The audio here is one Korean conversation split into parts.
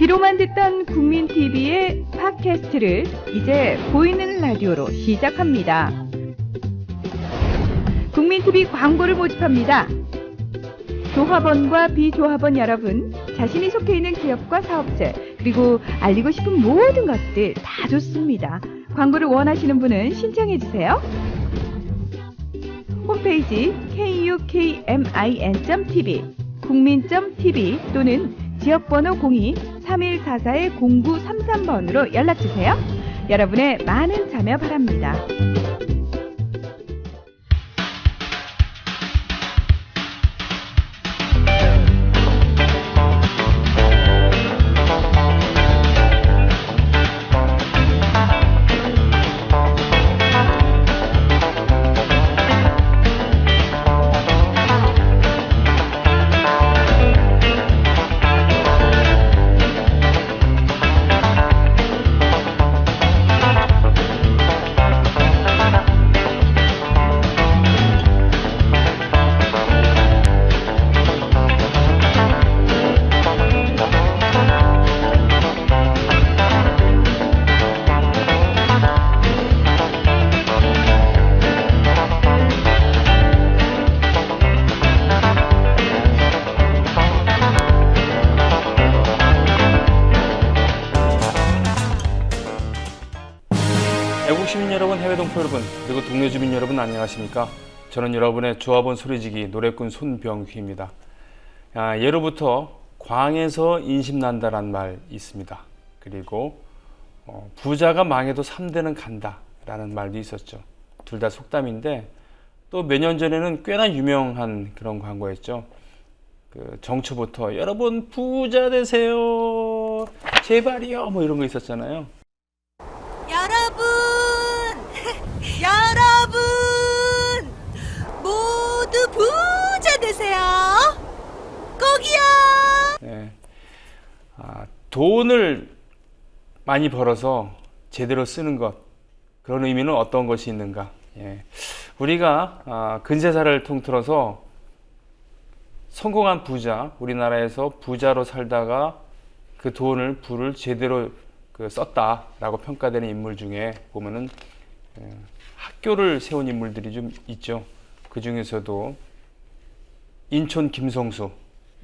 귀로만 듣던 국민TV의 팟캐스트를 이제 보이는 라디오로 시작합니다. 국민TV 광고를 모집합니다. 조합원과 비조합원 여러분, 자신이 속해 있는 기업과 사업체, 그리고 알리고 싶은 모든 것들 다 좋습니다. 광고를 원하시는 분은 신청해주세요. 홈페이지 kukmin.tv, 국민.tv 또는 지역번호 02-3144-0933번으로 연락주세요. 여러분의 많은 참여 바랍니다. 애국 시민 여러분, 해외 동포 여러분, 그리고 동네 주민 여러분 안녕하십니까? 저는 여러분의 조합원 소리지기 노래꾼 손병휘입니다. 예로부터 광에서 인심난다란 말 있습니다. 그리고 부자가 망해도 3대는 간다 라는 말도 있었죠. 둘 다 속담인데, 또 몇 년 전에는 꽤나 유명한 그런 광고였죠. 그 정초부터 여러분 부자 되세요 제발이요 뭐 이런 거 있었잖아요. 여러분 모두 부자 되세요. 꼭이요. 네. 돈을 많이 벌어서 제대로 쓰는 것, 그런 의미는 어떤 것이 있는가? 우리가 근세사를 통틀어서 성공한 부자, 우리나라에서 부자로 살다가 그 돈을 부를 제대로 썼다라고 평가되는 인물 중에 보면은 학교를 세운 인물들이 좀 있죠. 그 중에서도 인촌 김성수,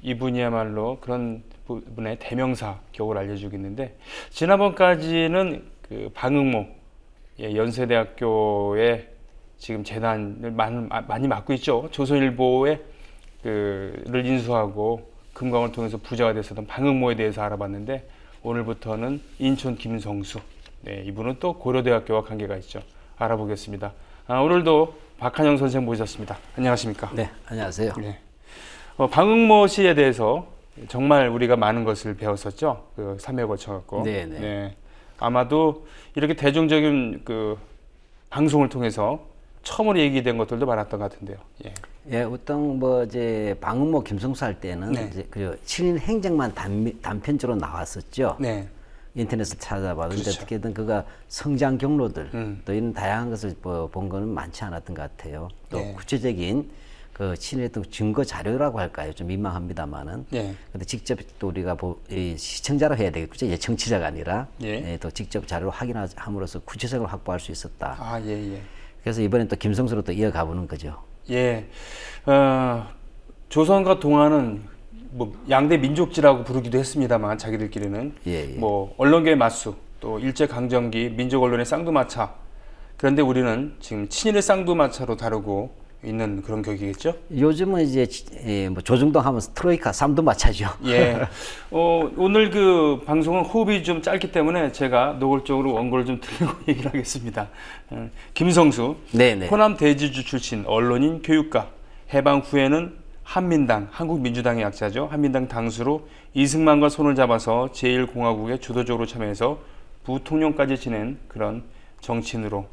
이분이야말로 그런 부분의 대명사 격을 알려주고 있는데, 지난번까지는 그 방응모 연세대학교에 지금 재단을 많이 맡고 있죠. 조선일보에 를 인수하고 금광을 통해서 부자가 됐었던 방응모에 대해서 알아봤는데, 오늘부터는 인촌 김성수, 이분은 또 고려대학교와 관계가 있죠. 알아보겠습니다. 오늘도 박한영 선생 모셨습니다. 안녕하십니까? 네, 안녕하세요. 네. 방응모 씨에 대해서 정말 우리가 많은 것을 배웠었죠. 그 3회 거쳐갖고. 네. 아마도 이렇게 대중적인 그 방송을 통해서 처음으로 얘기된 것들도 많았던 것 같은데요. 예, 어떤 이제 방응모 김성수 할 때는 이제 그 친일 행적만 단편적으로 나왔었죠. 네. 인터넷을 찾아봐도 그렇죠. 어떻게든 그가 성장 경로들 또 이런 다양한 것을 본 거는 많지 않았던 것 같아요. 또 구체적인 그 친일했던 증거 자료라고 할까요? 좀 민망합니다만은. 근데 직접 또 우리가 시청자로 해야 되겠죠. 청취자가 아니라 또 직접 자료를 확인함으로써 구체적으로 확보할 수 있었다. 그래서 이번엔 또 김성수로 또 이어가 보는 거죠. 조선과 동아는 뭐 양대 민족지라고 부르기도 했습니다만, 자기들끼리는 뭐 언론계의 맞수, 또 일제 강점기 민족 언론의 쌍두마차. 그런데 우리는 지금 친일의 쌍두마차로 다루고 있는 그런 격이겠죠? 요즘은 이제 뭐 조중동 하면 트로이카 쌍두마차죠. 오늘 그 방송은 호흡이 좀 짧기 때문에 제가 노골적으로 원고를 좀 들고 얘기를 하겠습니다. 김성수, 호남 대지주 출신, 언론인, 교육가, 해방 후에는 한민당, 한국민주당의 약자죠. 한민당 당수로 이승만과 손을 잡아서 제1공화국에 주도적으로 참여해서 부통령까지 지낸 그런 정치인으로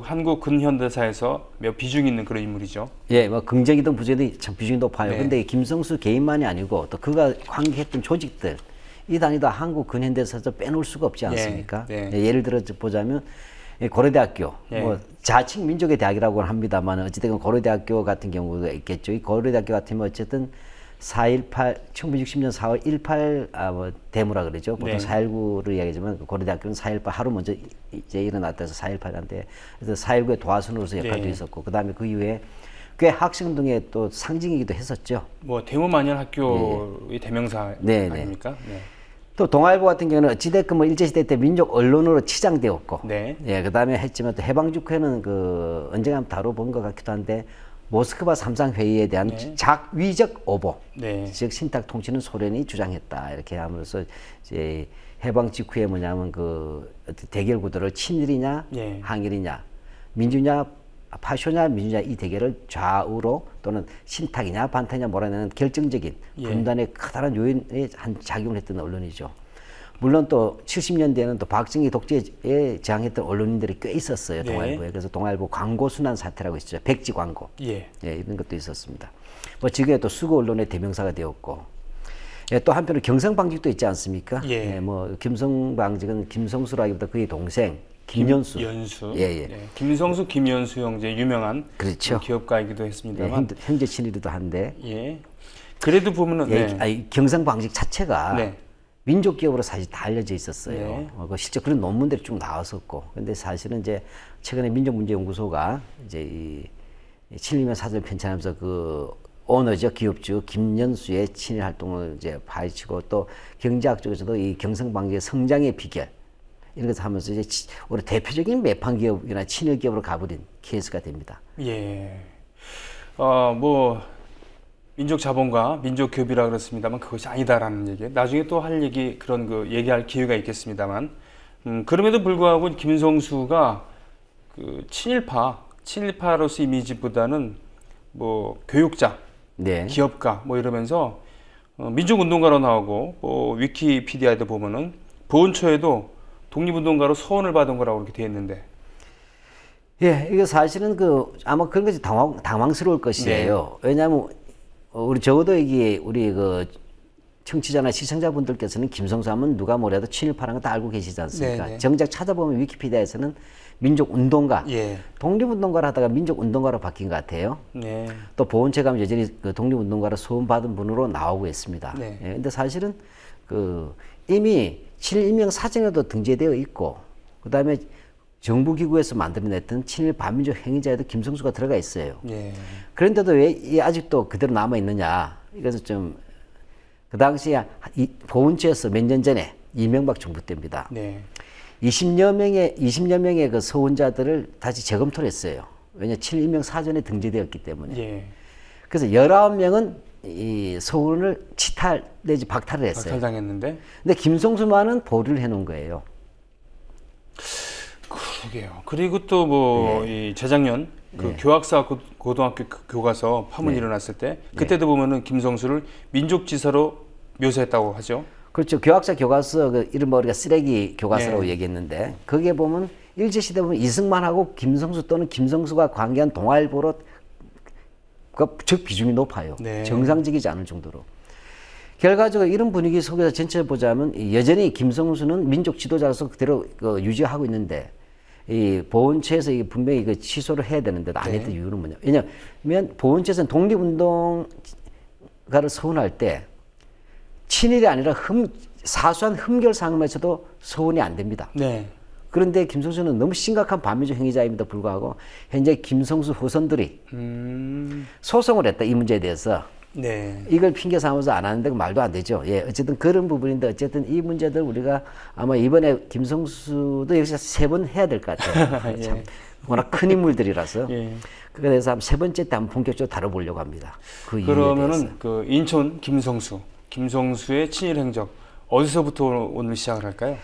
한국 근현대사에서 매우 비중 있는 그런 인물이죠. 뭐 긍정이든 부정이든 참 비중이 높아요. 근데 김성수 개인만이 아니고 또 그가 관계했던 조직들, 이 단위도 한국 근현대사에서 빼놓을 수가 없지 않습니까? 예를 들어 보자면 고려대학교, 뭐 자칭 민족의 대학이라고 합니다만 어찌됐건 고려대학교 같은 경우가 있겠죠. 이 고려대학교 같으면 어쨌든 1960년 4월 18 데모라 그러죠. 보통 네. 4.19를 이야기하지만 고려대학교는 4.18 하루 먼저 이제 일어났다 해서 4.18한데 그래서 4.19의 도화선으로서 역할도 네. 있었고 그다음에 그 이후에 꽤 학생운동의 또 상징이기도 했었죠. 뭐 대모만년 학교의 대명사 네, 네. 아닙니까? 네. 또 동아일보 같은 경우는 어찌됐건 뭐 일제시대 때 민족 언론으로 치장되었고, 네. 예, 그 다음에 했지만 또 해방직후에는 그 언젠가 한번 다뤄본 것 같기도 한데 모스크바 삼상회의에 대한 네. 작위적 오보, 네. 즉 신탁 통치는 소련이 주장했다 이렇게 함으로써 이제 해방 직후에 뭐냐면 그 어떤 대결 구도를 친일이냐 네. 항일이냐 민주냐 파쇼냐 민주냐 이 대결을 좌우로 또는 신탁이냐 반탁이냐 몰아내는 결정적인 예. 분단의 커다란 요인에 한 작용을 했던 언론이죠. 물론 또 70년대에는 또 박정희 독재에 저항했던 언론인들이 꽤 있었어요. 네. 동아일보에. 그래서 동아일보 광고 순환 사태라고 있었죠. 백지 광고. 예. 예, 이런 것도 있었습니다. 뭐 지금에 또 수거 언론의 대명사가 되었고, 예, 또 한편으로 경성방직도 있지 않습니까? 예. 뭐 김성방직은 김성수라기보다 그의 동생 김연수. 연수. 예, 예. 네. 김성수, 김연수 형제 유명한 그렇죠. 기업가이기도 예, 했습니다만. 형제 친일이기도 한데, 예. 그래도 보면은 예, 네. 아니, 경성방직 자체가 네. 민족 기업으로 사실 다 알려져 있었어요. 네. 그 실제 그런 논문들이 쭉 나왔었고, 근데 사실은 이제 최근에 민족문제연구소가 이제 이 친일면 사전 편찬하면서 그 오너죠, 기업주 김연수의 친일 활동을 이제 파헤치고 또 경제학 쪽에서도 이 경성방직의 성장의 비결 이런 것을 하면서 이제 우리 대표적인 매판 기업이나 친일 기업으로 가버린 케이스가 됩니다. 예. 뭐 민족 자본과 민족 기업이라 그렇습니다만 그것이 아니다라는 얘기. 나중에 또 할 얘기 그런 그 얘기할 기회가 있겠습니다만. 그럼에도 불구하고 김성수가 그 친일파로서 이미지보다는 뭐 교육자, 네. 기업가 뭐 이러면서 민족운동가로 나오고 뭐 위키피디아에도 보면은 보훈처에도 독립운동가로 소원을 받은 거라고 이렇게 돼 있는데. 예, 이거 사실은 그 아마 그런 것이 당황스러울 것이에요. 네. 왜냐하면 우리 적어도 이게 우리 그 청취자나 시청자분들께서는 김성수 하면 누가 뭐래도 친일파라는 거 다 알고 계시지 않습니까? 네, 네. 정작 찾아보면 위키피디아에서는 민족운동가, 예. 독립운동가를 하다가 민족운동가로 바뀐 것 같아요. 네. 또 보훈처 가면 여전히 그 독립운동가로 소원받은 분으로 나오고 있습니다. 네. 예, 근데 사실은 그 이미 친일 임명 사정에도 등재되어 있고, 그 다음에 정부기구에서 만들어냈던 친일 반민족 행위자에도 김성수가 들어가 있어요. 예. 그런데도 왜 이 아직도 그대로 남아 있느냐? 이것은 좀 그 당시에 보훈처에서 몇 년 전에 이명박 정부 때입니다. 네. 20여 명의 그 서원자들을 다시 재검토를 했어요. 왜냐 친일 임명 사전에 등재되었기 때문에. 예. 그래서 19명은 이 서원을 치탈 내지 박탈을 했어요. 박탈당했는데. 근데 김성수만은 보류를 해놓은 거예요. 그러게요. 그리고 또 뭐 이 재작년 그 네. 교학사 고등학교 교과서 파문이 일어났을 때 그때도 보면은 김성수를 민족지사로 묘사했다고 하죠. 그렇죠. 교학사 교과서 그 이른바 우리가 쓰레기 교과서라고 네. 얘기했는데 거기에 보면 일제시대 보면 이승만하고 김성수 또는 김성수가 관계한 동아일보로 그 적 비중이 높아요. 네. 정상적이지 않을 정도로. 결과적으로 이런 분위기 속에서 전체를 보자면 여전히 김성수는 민족 지도자로서 그대로 그 유지하고 있는데 이 보훈처에서 이게 분명히 그 취소를 해야 되는데 안 했던 이유는 뭐냐? 왜냐면 보훈처에서는 독립운동가를 서원할 때 친일이 아니라 사소한 흠결 사항에서도 서원이 안 됩니다. 네. 그런데 김성수는 너무 심각한 반민족 행위자임에도 불구하고 현재 김성수 후손들이 소송을 했다 이 문제에 대해서. 네. 이걸 핑계 삼아서 안 하는데 말도 안 되죠. 예, 어쨌든 그런 부분인데 어쨌든 이 문제들 우리가 아마 이번에 김성수도 여기서 3번 해야 될 것 같아요. 예. 참 워낙 큰 인물들이라서. 예. 그래서 세 번째 때 한번 본격적으로 다뤄보려고 합니다. 그 이유에 대해서. 그러면은 그 인천 김성수의 친일 행적 어디서부터 오늘 시작을 할까요?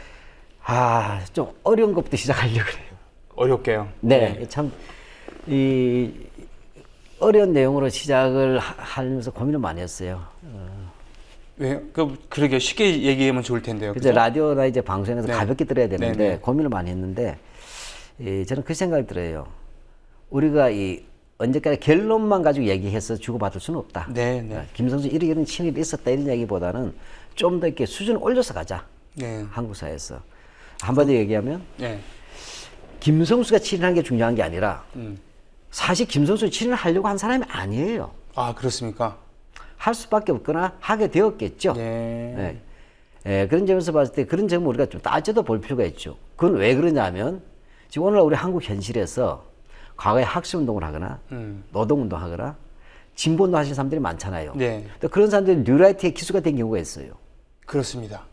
좀 어려운 것부터 시작하려고 그래요. 어렵게요. 네, 참 어려운 내용으로 시작을 하면서 고민을 많이 했어요. 왜? 그러게 쉽게 얘기하면 좋을 텐데요. 그죠? 그죠? 라디오나 이제 방송에서 네. 가볍게 들어야 되는데 네. 고민을 많이 했는데 저는 그 생각이 들어요. 우리가 언제까지 결론만 가지고 얘기해서 주고받을 수는 없다. 네, 네. 김성수 이런 친일이 있었다 이런 얘기보다는 좀 더 이렇게 수준을 올려서 가자. 네. 한국 사회에서 한마디로 얘기하면 네. 김성수가 친일한 게 중요한 게 아니라 음. 사실 김성수 친일을 하려고 한 사람이 아니에요. 아, 그렇습니까? 할 수밖에 없거나 하게 되었겠죠. 네. 그런 점에서 봤을 때 그런 점은 우리가 좀 따져도 볼 필요가 있죠. 그건 왜 그러냐면 지금 오늘 우리 한국 현실에서 과거에 학습운동을 하거나 노동운동 하거나 진보운동 하시는 사람들이 많잖아요. 네. 또 그런 사람들이 뉴라이트의 기수가 된 경우가 있어요. 그렇습니다.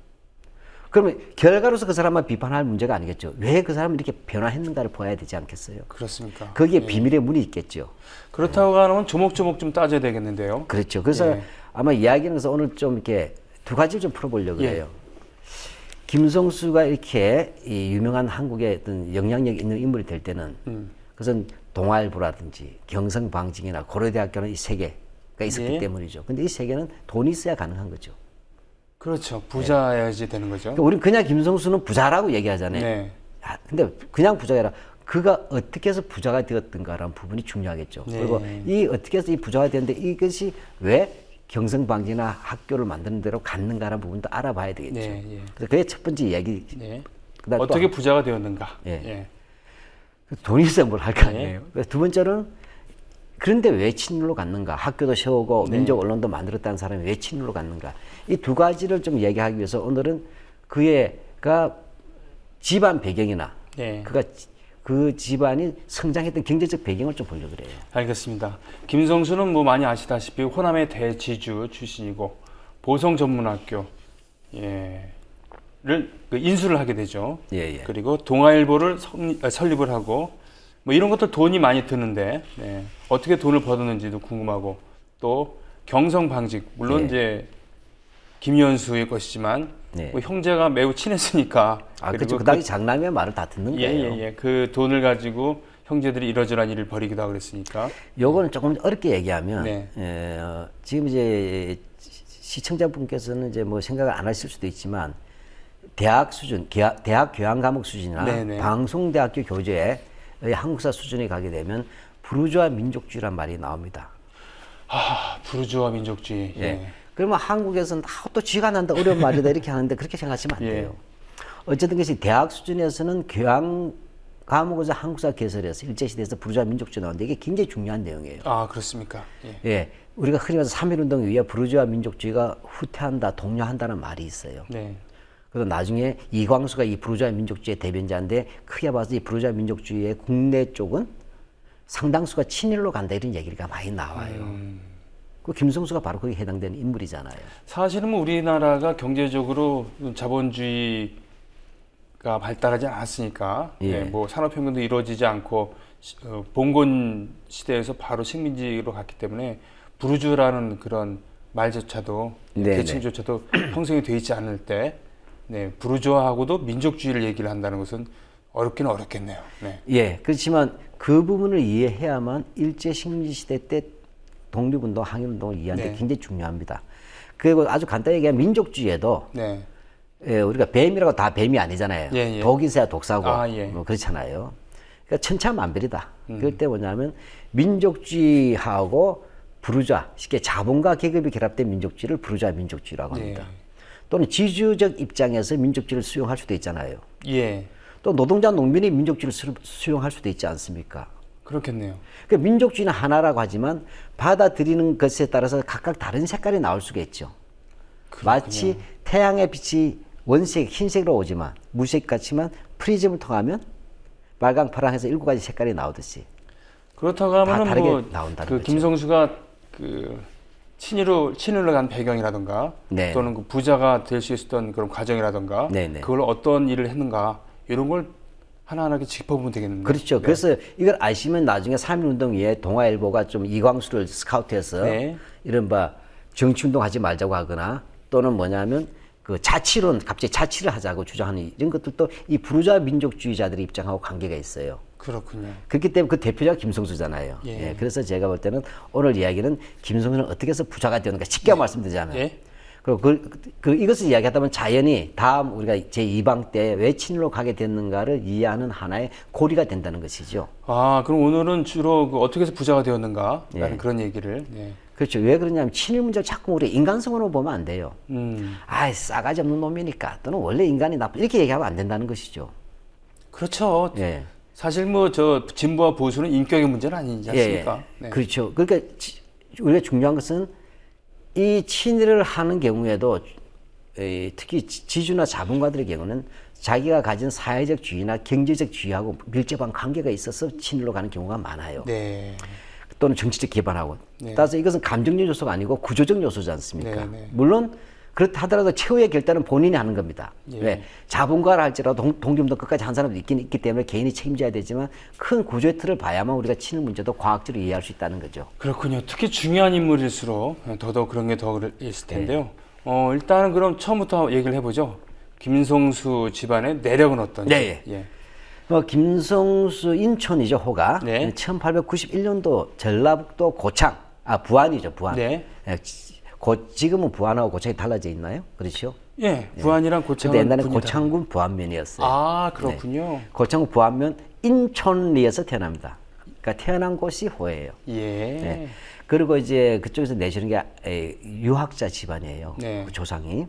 그러면 결과로서 그 사람만 비판할 문제가 아니겠죠. 왜 그 사람이 이렇게 변화했는가를 보아야 되지 않겠어요? 그렇습니까? 거기에 비밀의 문이 있겠죠. 그렇다고 하면 조목조목 좀 따져야 되겠는데요. 그렇죠. 그래서 아마 이야기는 그래서 오늘 좀 이렇게 두 가지를 좀 풀어보려고 해요. 김성수가 이렇게 이 유명한 한국의 어떤 영향력 있는 인물이 될 때는 그것은 동아일보라든지 경성방직이나 고려대학교는 이 세 개가 있었기 때문이죠. 근데 이 세 개는 돈이 있어야 가능한 거죠. 그렇죠. 부자여야지 되는 거죠. 그러니까 우리는 그냥 김성수는 부자라고 얘기하잖아요. 네. 야, 근데 그냥 부자가 아니라 그가 어떻게 해서 부자가 되었던가라는 부분이 중요하겠죠. 네. 그리고 이 어떻게 해서 이 부자가 되었는데 이것이 왜 경성방지나 학교를 만드는 대로 갔는가라는 부분도 알아봐야 되겠죠. 네, 그래서 그게 첫 번째 이야기. 네. 그다음 어떻게 부자가 되었는가. 돈이 있어야 뭘 할 거 아니에요. 그래서 두 번째는 그런데 왜 친일로 갔는가? 학교도 세우고 민족 언론도 만들었다는 사람이 왜 친일로 갔는가? 이 두 가지를 좀 얘기하기 위해서 오늘은 그가 집안 배경이나 그가 그 집안이 성장했던 경제적 배경을 좀 보려고 그래요. 알겠습니다. 김성수는 뭐 많이 아시다시피 호남의 대지주 출신이고 보성전문학교 를 인수를 하게 되죠. 그리고 동아일보를 설립을 하고 뭐 이런 것도 돈이 많이 드는데 어떻게 돈을 벌었는지도 궁금하고 또 경성방직 물론 이제 김연수의 것이지만 뭐 형제가 매우 친했으니까 그렇죠. 그 당시 장남의 말을 다 듣는 거예요. 그 돈을 가지고 형제들이 이러저러한 일을 벌이기도 하고 그랬으니까. 요거는 조금 어렵게 얘기하면 지금 이제 시청자분께서는 이제 뭐 생각을 안 하실 수도 있지만 대학 수준, 대학 교양 과목 수준이나 방송대학교 교재의 한국사 수준에 가게 되면 부르주아 민족주의란 말이 나옵니다. 부르주아 민족주의. 그러면 한국에서는 또 쥐가 난다 어려운 말이다 이렇게 하는데 그렇게 생각하시면 안 돼요. 어쨌든 것이 대학 수준에서는 교양 과목에서 한국사 개설해서 일제시대에서 부르주아 민족주의 나오는데 이게 굉장히 중요한 내용이에요. 그렇습니까? 우리가 흔히 말해서 3.1운동 이후에 부르주아 민족주의가 후퇴한다, 동요한다는 말이 있어요. 그래서 나중에 이광수가 이 부르주아 민족주의의 대변자인데 크게 봐서 이 부르주아 민족주의의 국내 쪽은 상당수가 친일로 간다 이런 얘기가 많이 나와요. 그 김성수가 바로 거기에 해당되는 인물이잖아요. 사실은 뭐 우리나라가 경제적으로 자본주의가 발달하지 않았으니까 뭐 산업혁명도 이루어지지 않고 봉건 시대에서 바로 식민지로 갔기 때문에 부르주아라는 그런 말조차도 계층조차도 형성이 돼 있지 않을 때 부르주아하고도 민족주의를 얘기를 한다는 것은 어렵긴 어렵겠네요. 그렇지만 그 부분을 이해해야만 일제 식민지 시대 때 독립운동, 항일운동을 이해하는 데 굉장히 중요합니다. 그리고 아주 간단히 얘기하면 민족주의에도 우리가 뱀이라고 다 뱀이 아니잖아요. 독이 있어야 독사고 뭐 그렇잖아요. 그러니까 천차만별이다. 그럴 때 뭐냐면 민족주의하고 부르주아, 쉽게 자본과 계급이 결합된 민족주의를 부르주아 민족주의라고 합니다. 또는 지주적 입장에서 민족주의를 수용할 수도 있잖아요. 또 노동자 농민이 민족주의를 수용할 수도 있지 않습니까? 그렇겠네요. 그 민족주의는 하나라고 하지만 받아들이는 것에 따라서 각각 다른 색깔이 나올 수가 있죠. 마치 태양의 빛이 원색, 흰색으로 오지만 무색 같지만 프리즘을 통하면 빨강, 파랑해서 7가지 색깔이 나오듯이 그렇다고 하면은 뭐 나온다는 거죠. 김성수가 친일로 간 배경이라든가 또는 그 부자가 될 수 있었던 그런 과정이라든가 그걸 어떤 일을 했는가 이런 걸 하나하나 짚어보면 되겠는데. 그렇죠. 그래서 이걸 아시면 나중에 3.1운동 이후에 동아일보가 좀 이광수를 스카우트해서 이른바 정치운동 하지 말자고 하거나 또는 뭐냐면 그 자치론, 갑자기 자치를 하자고 주장하는 이런 것들도 이 부르주아 민족주의자들의 입장하고 관계가 있어요. 그렇군요. 그렇기 때문에 그 대표자가 김성수잖아요. 그래서 제가 볼 때는 오늘 이야기는 김성수는 어떻게 해서 부자가 되는가 쉽게 말씀드리자면 그리고 이것을 이야기하다 보면 자연히 다음 우리가 제2방 때 왜 친일로 가게 됐는가를 이해하는 하나의 고리가 된다는 것이죠. 그럼 오늘은 주로 어떻게 해서 부자가 되었는가 라는 그런 얘기를. 그렇죠. 왜 그러냐면 친일 문제를 자꾸 우리 인간성으로 보면 안 돼요. 싸가지 없는 놈이니까 또는 원래 인간이 나쁜 이렇게 얘기하면 안 된다는 것이죠. 그렇죠. 사실 뭐 진보와 보수는 인격의 문제는 아니지 않습니까? 그렇죠. 그러니까 우리가 중요한 것은 이 친일을 하는 경우에도 특히 지주나 자본가들의 경우는 자기가 가진 사회적 지위나 경제적 지위하고 밀접한 관계가 있어서 친일로 가는 경우가 많아요. 네. 또는 정치적 기반하고. 네. 따라서 이것은 감정적 요소가 아니고 구조적 요소지 않습니까? 네, 네. 물론 그렇다 하더라도 최후의 결단은 본인이 하는 겁니다. 예. 왜? 자본가라 할지라도 동점도 끝까지 한 사람도 있기 때문에 개인이 책임져야 되지만 큰 구조의 틀을 봐야만 우리가 친일 문제도 과학적으로 이해할 수 있다는 거죠. 그렇군요. 특히 중요한 인물일수록 더더욱 그런 게 더 있을 텐데요. 네. 일단은 그럼 처음부터 얘기를 해보죠. 김성수 집안의 내력은 어떤지. 네. 예. 김성수 인촌이죠, 호가. 네. 1891년도 전라북도 고창, 부안이죠, 부안. 네. 지금은 부안하고 고창이 달라져 있나요? 그렇죠? 예, 부안이랑 고창은 근데 옛날에 분이 고창군 부안면이었어요. 아, 그렇군요. 네. 고창군 부안면 인촌리에서 태어납니다. 그러니까 태어난 곳이 호예요. 예. 네. 그리고 이제 그쪽에서 내주는 게 유학자 집안이에요. 네. 그 조상이.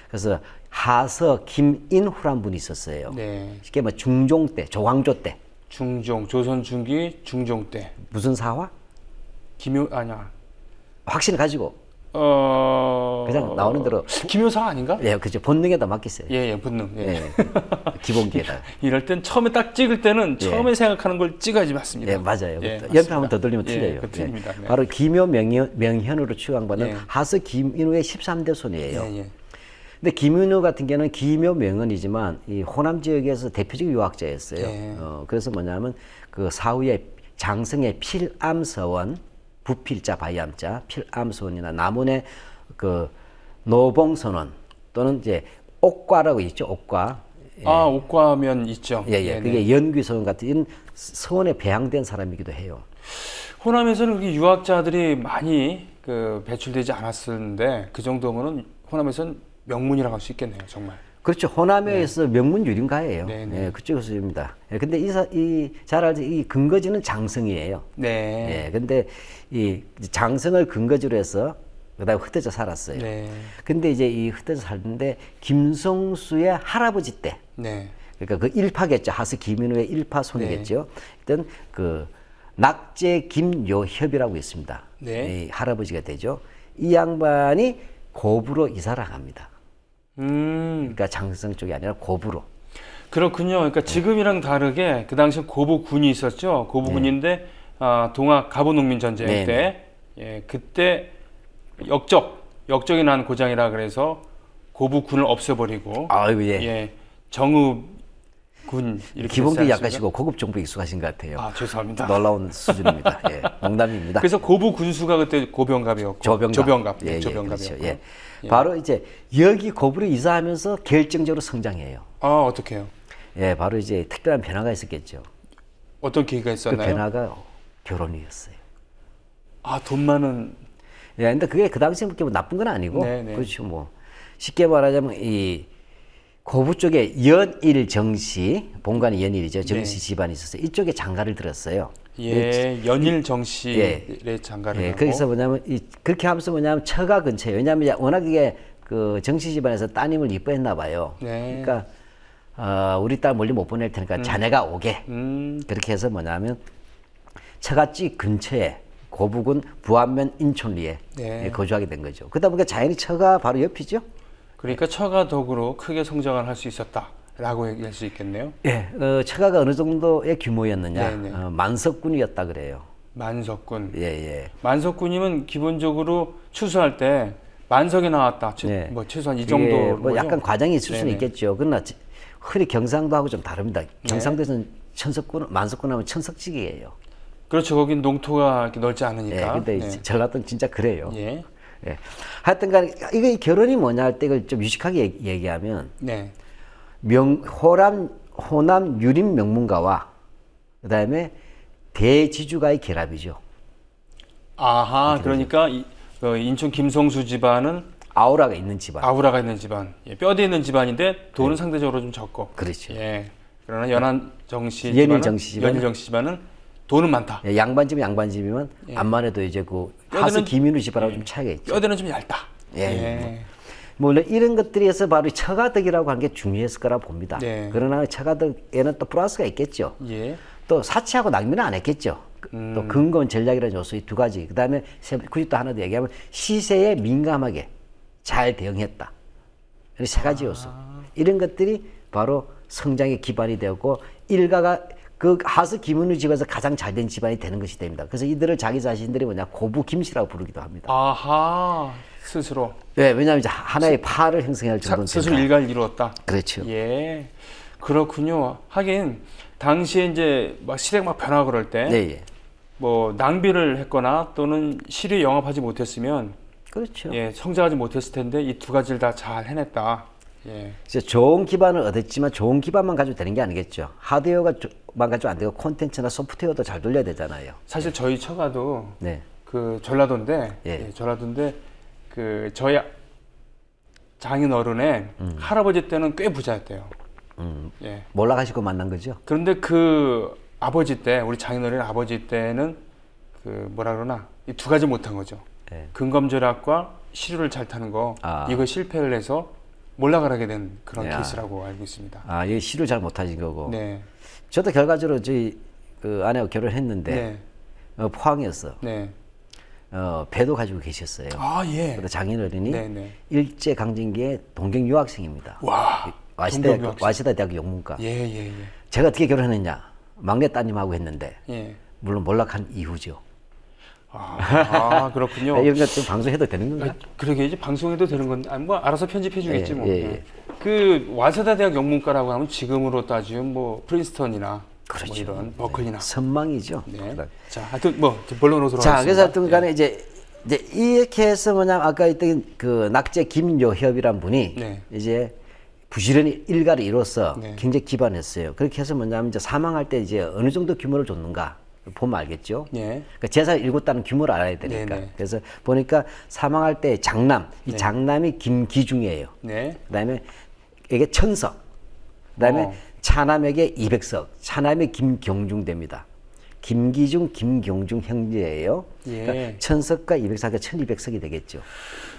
그래서 하서 김인후란 분이 있었어요. 네. 쉽게 뭐 중종 때, 조광조 때. 중종, 조선 중기 중종 때. 무슨 사화? 아니야. 확신을 가지고 그냥 나오는 대로. 김효사 아닌가? 예, 그죠. 본능에다 맡기세요. 예, 본능. 예. 예. 기본기에다. 이럴 땐 처음에 딱 찍을 때는 예. 처음에 생각하는 걸 찍어야지 맞습니다. 예, 맞아요. 예, 옆에 한번 더 돌리면 예, 틀려요. 그 틀립니다. 네. 바로 기묘 명현으로 추앙받는 예. 하서 김인후의 13대 손이에요. 예, 예. 근데 김인후 같은 경우는 기묘 명언이지만 이 호남 지역에서 대표적 유학자였어요. 예. 그래서 뭐냐면 그 사후에 장성의 필암서원, 부필자 바이암자, 필암서원이나 남원의 그 노봉선원 또는 이제 옥과라고 있죠. 옥과. 아, 옥과면 있죠. 예, 예. 네네. 그게 연귀서원 같은 이런 서원에 배양된 사람이기도 해요. 호남에서는 유학자들이 많이 배출되지 않았었는데 그 정도면은 호남에서는 명문이라고 할 수 있겠네요, 정말. 그렇죠. 호남에서 명문 유림가예요. 네네. 예, 그쪽에서입니다. 예, 근데 잘 알죠. 이 근거지는 장성이에요. 네. 예, 근데 이 장성을 근거지로 해서 그다음에 흩어져 살았어요. 네. 근데 이제 이 흩어져 살는데 김성수의 할아버지 때, 네. 그러니까 그 일파겠죠. 하스 김인후의 일파 손이겠죠. 일단 그 낙제 김요협이라고 있습니다. 네. 이 할아버지가 되죠. 이 양반이 고부로 이사를 갑니다. 그러니까 장성 쪽이 아니라 고부로. 그렇군요. 그러니까 지금이랑 다르게 그 당시 고부군이 있었죠. 고부군인데 동학 가보농민 전쟁 네, 때, 예, 그때 역적이 난 고장이라 그래서 고부군을 없애버리고, 아유 예. 예, 정읍군 이렇게 기본기 됐지 약하시고 고급 정보 익숙하신 것 같아요. 않습니까? 아, 죄송합니다. 놀라운 수준입니다. 예, 농담입니다. 그래서 고부 군수가 그때 고병갑이었고 조병갑. 예, 예, 조병갑이었고. 그렇죠. 예. 바로 이제 여기 고부로 이사하면서 결정적으로 성장해요. 아, 어떻게 해요? 예, 바로 이제 특별한 변화가 있었겠죠. 어떤 계기가 그 있었나요? 변화가 결혼이었어요. 아, 돈 많은. 예, 근데 그게 그 당시에 뭐 나쁜 건 아니고, 네네. 그렇죠. 뭐 쉽게 말하자면 이 고부 쪽에 연일 정씨, 본관이 연일이죠. 정씨 집안이 있었어요. 이쪽에 장가를 들었어요. 예, 연일 정씨의 예. 장가를 예, 하고. 거기서 뭐냐면 그렇게 하면서 뭐냐면 처가 근처에, 왜냐하면 워낙 이게 그 정씨 집안에서 따님을 이뻐했나 봐요. 네. 그러니까 우리 딸 멀리 못 보낼 테니까 자네가 오게. 그렇게 해서 뭐냐면 처갓집 근처에 고부군 부안면 인촌리에 네. 거주하게 된 거죠. 그러다 보니까 자연히 처가 바로 옆이죠. 그러니까 처가 덕으로 크게 성장을 할 수 있었다라고 얘기할 수 있겠네요. 예, 처가가 어느 정도의 규모였느냐, 네네. 만석군이었다 그래요. 만석군. 예, 예. 만석군이면 기본적으로 추수할 때 만석이 나왔다. 네. 뭐 최소한 이 이게 정도. 뭐 약간 과정이 있을 수는 네네. 있겠죠. 그러나 흔히 경상도하고 좀 다릅니다. 경상도에서는 만석군 하면 천석지기예요. 그렇죠. 거긴 농토가 이렇게 넓지 않으니까. 예, 근데 네. 전라도는 진짜 그래요. 예. 예. 하여튼간 이거 결혼이 뭐냐 할 때 이걸 좀 유식하게 얘기하면 네. 호남 유림 명문가와 그다음에 대지주가의 결합이죠. 아하. 그러니까 인천 김성수 집안은 아우라가 있는 집안. 아우라가 있는 집안, 예, 뼈대 있는 집안인데 돈은 상대적으로 좀 적고. 그렇죠. 예. 그러나 연한 정씨 연일 집안은 연일 정씨 집안은 돈은 많다. 예, 양반집이면 암만 해도 이제 그 하스 김인후 집안하고 좀 차이가 있죠. 뼈대는 좀 얇다. 예. 물론 이런 것들이 해서 바로 처가덕이라고 한 게 중요했을 거라 봅니다. 네. 그러나 처가덕에는 또 플러스가 있겠죠. 예. 또 사치하고 낭비는 안 했겠죠. 또 근거원 전략이라는 요소 이 두 가지. 그다음에 굳이 또 하나 더 얘기하면 시세에 민감하게 잘 대응했다. 이 세 가지 요소. 이런 것들이 바로 성장의 기반이 되었고 일가가 그 하수 기문을 집어서 가장 잘된 집안이 되는 것이 됩니다. 그래서 이들을 자기 자신들이 뭐냐 고부 김씨라고 부르기도 합니다. 아하, 스스로. 네, 왜냐하면 이제 하나의 파를 형성할 정도는 스스로 일가를 이루었다. 그렇죠. 예, 그렇군요. 하긴 당시에 이제 막 시대가 막 변하고 그럴 때, 네, 예. 뭐 낭비를 했거나 또는 실효 영합하지 못했으면, 그렇죠. 예, 성장하지 못했을 텐데 이 두 가지를 다 잘 해냈다. 예. 이제 좋은 기반을 얻었지만 좋은 기반만 가지고 되는 게 아니겠죠. 하드웨어만 가지고 안 되고 콘텐츠나 소프트웨어도 잘 돌려야 되잖아요. 사실 저희 처가도 네. 그 전라도인데, 예. 예, 전라도인데 그 저희 장인 어른의 할아버지 때는 꽤 부자였대요. 예. 몰락하시고 만난 거죠. 그런데 그 아버지 때, 우리 장인어른 아버지 때는 그 뭐라 그러나 이 두 가지 못한 거죠. 네. 근검절약과 시루를 잘 타는 거, 이거 실패를 해서 몰락을 된 그런 야. 케이스라고 알고 있습니다. 아, 이게 시를 잘 못하신 거고. 네. 저도 결과적으로 저희 그 아내하고 결혼했는데 네. 포항이었어. 네. 배도 가지고 계셨어요. 아, 예. 그래서 장인어른이 네, 네. 일제 강점기에 동경 유학생입니다. 와. 와시다 대학 영문과. 예, 예, 예. 제가 어떻게 결혼했냐? 막내 따님하고 했는데 예. 물론 몰락한 이후죠. 그렇군요. 이런 것좀 방송해도 되는 건가? 그러게 이제 방송해도 되는 건데, 아니, 뭐 알아서 편집해 주겠지 뭐. 예. 예. 그 와세다 대학 영문과라고 하면 지금으로 따지면 뭐 프린스턴이나 그렇죠. 뭐 이런 버클리나. 선망이죠. 네. 자, 하여튼 뭐 본론으로 돌아가겠습니다. 자, 그래서 하여튼 간에 이제 이렇게 해서 뭐냐면 아까 있던 그 낙제 김요협이란 분이 네. 이제 부지런히 일가를 이뤄서 네. 경제 기반했어요. 그렇게 해서 뭐냐면 이제 사망할 때 이제 어느 정도 규모를 줬는가 보면 알겠죠. 예. 그러니까 재산을 일궜다는 규모를 알아야 되니까. 네네. 그래서 보니까 사망할 때 장남, 이 장남이 김기중이에요. 네. 그다음에 이게 천석. 그다음에 차남에게 200석. 차남이 김경중 됩니다. 김기중, 김경중 형제예요. 예. 그러니까 천석과 200석이 1200석이 되겠죠.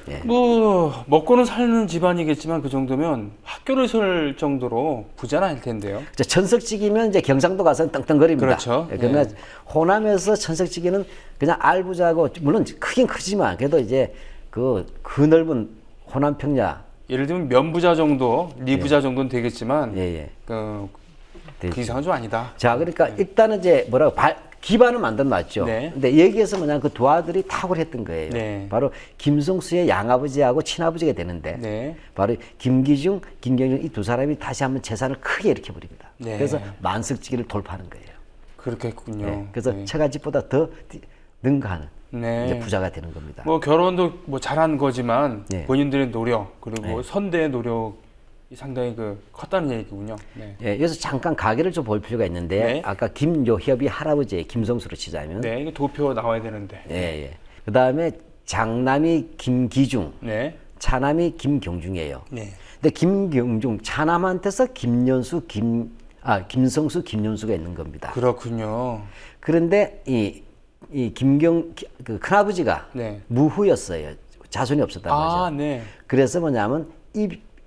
예. 뭐 먹고는 사는 집안이겠지만 그 정도면 학교를 설 정도로 부자는 아닐 텐데요. 천석지기면 이제 경상도 가서 떵떵거립니다. 그렇죠. 예, 그러나 예. 호남에서 천석지기는 그냥 알부자고 물론 크긴 크지만 그래도 이제 그 넓은 호남 평야. 예를 들면 면부자 정도, 리부자 정도는 되겠지만 예. 그 이상은 좀 아니다. 자, 그러니까 일단은 이제 뭐라고 기반은 만든 맞죠. 네. 근데 여기에서 뭐냐 그 두 아들이 탁월했던 거예요. 네. 바로 김성수의 양아버지하고 친아버지가 되는데 네. 바로 김기중, 김경중 이 두 사람이 다시 한번 재산을 크게 일으켜 버립니다. 네. 그래서 만석지기를 돌파하는 거예요. 그렇겠군요. 네. 그래서 네. 처가집보다 더 능가하는 네. 이제 부자가 되는 겁니다. 뭐 결혼도 뭐 잘한 거지만 네. 본인들의 노력 그리고 선대의 노력이 상당히 그 컸다는 얘기군요. 네. 예, 여기서 잠깐 가계를 좀 볼 필요가 있는데 네. 아까 김요협이 할아버지의 김성수로 치자면 네, 이게 도표 나와야 되는데. 예. 그다음에 장남이 김기중, 네. 차남이 김경중이에요. 네. 근데 김경중 차남한테서 김성수, 김연수가 있는 겁니다. 그렇군요. 그런데 이 그 큰아버지가 네. 무후였어요. 자손이 없었단 말이죠. 네. 그래서 뭐냐면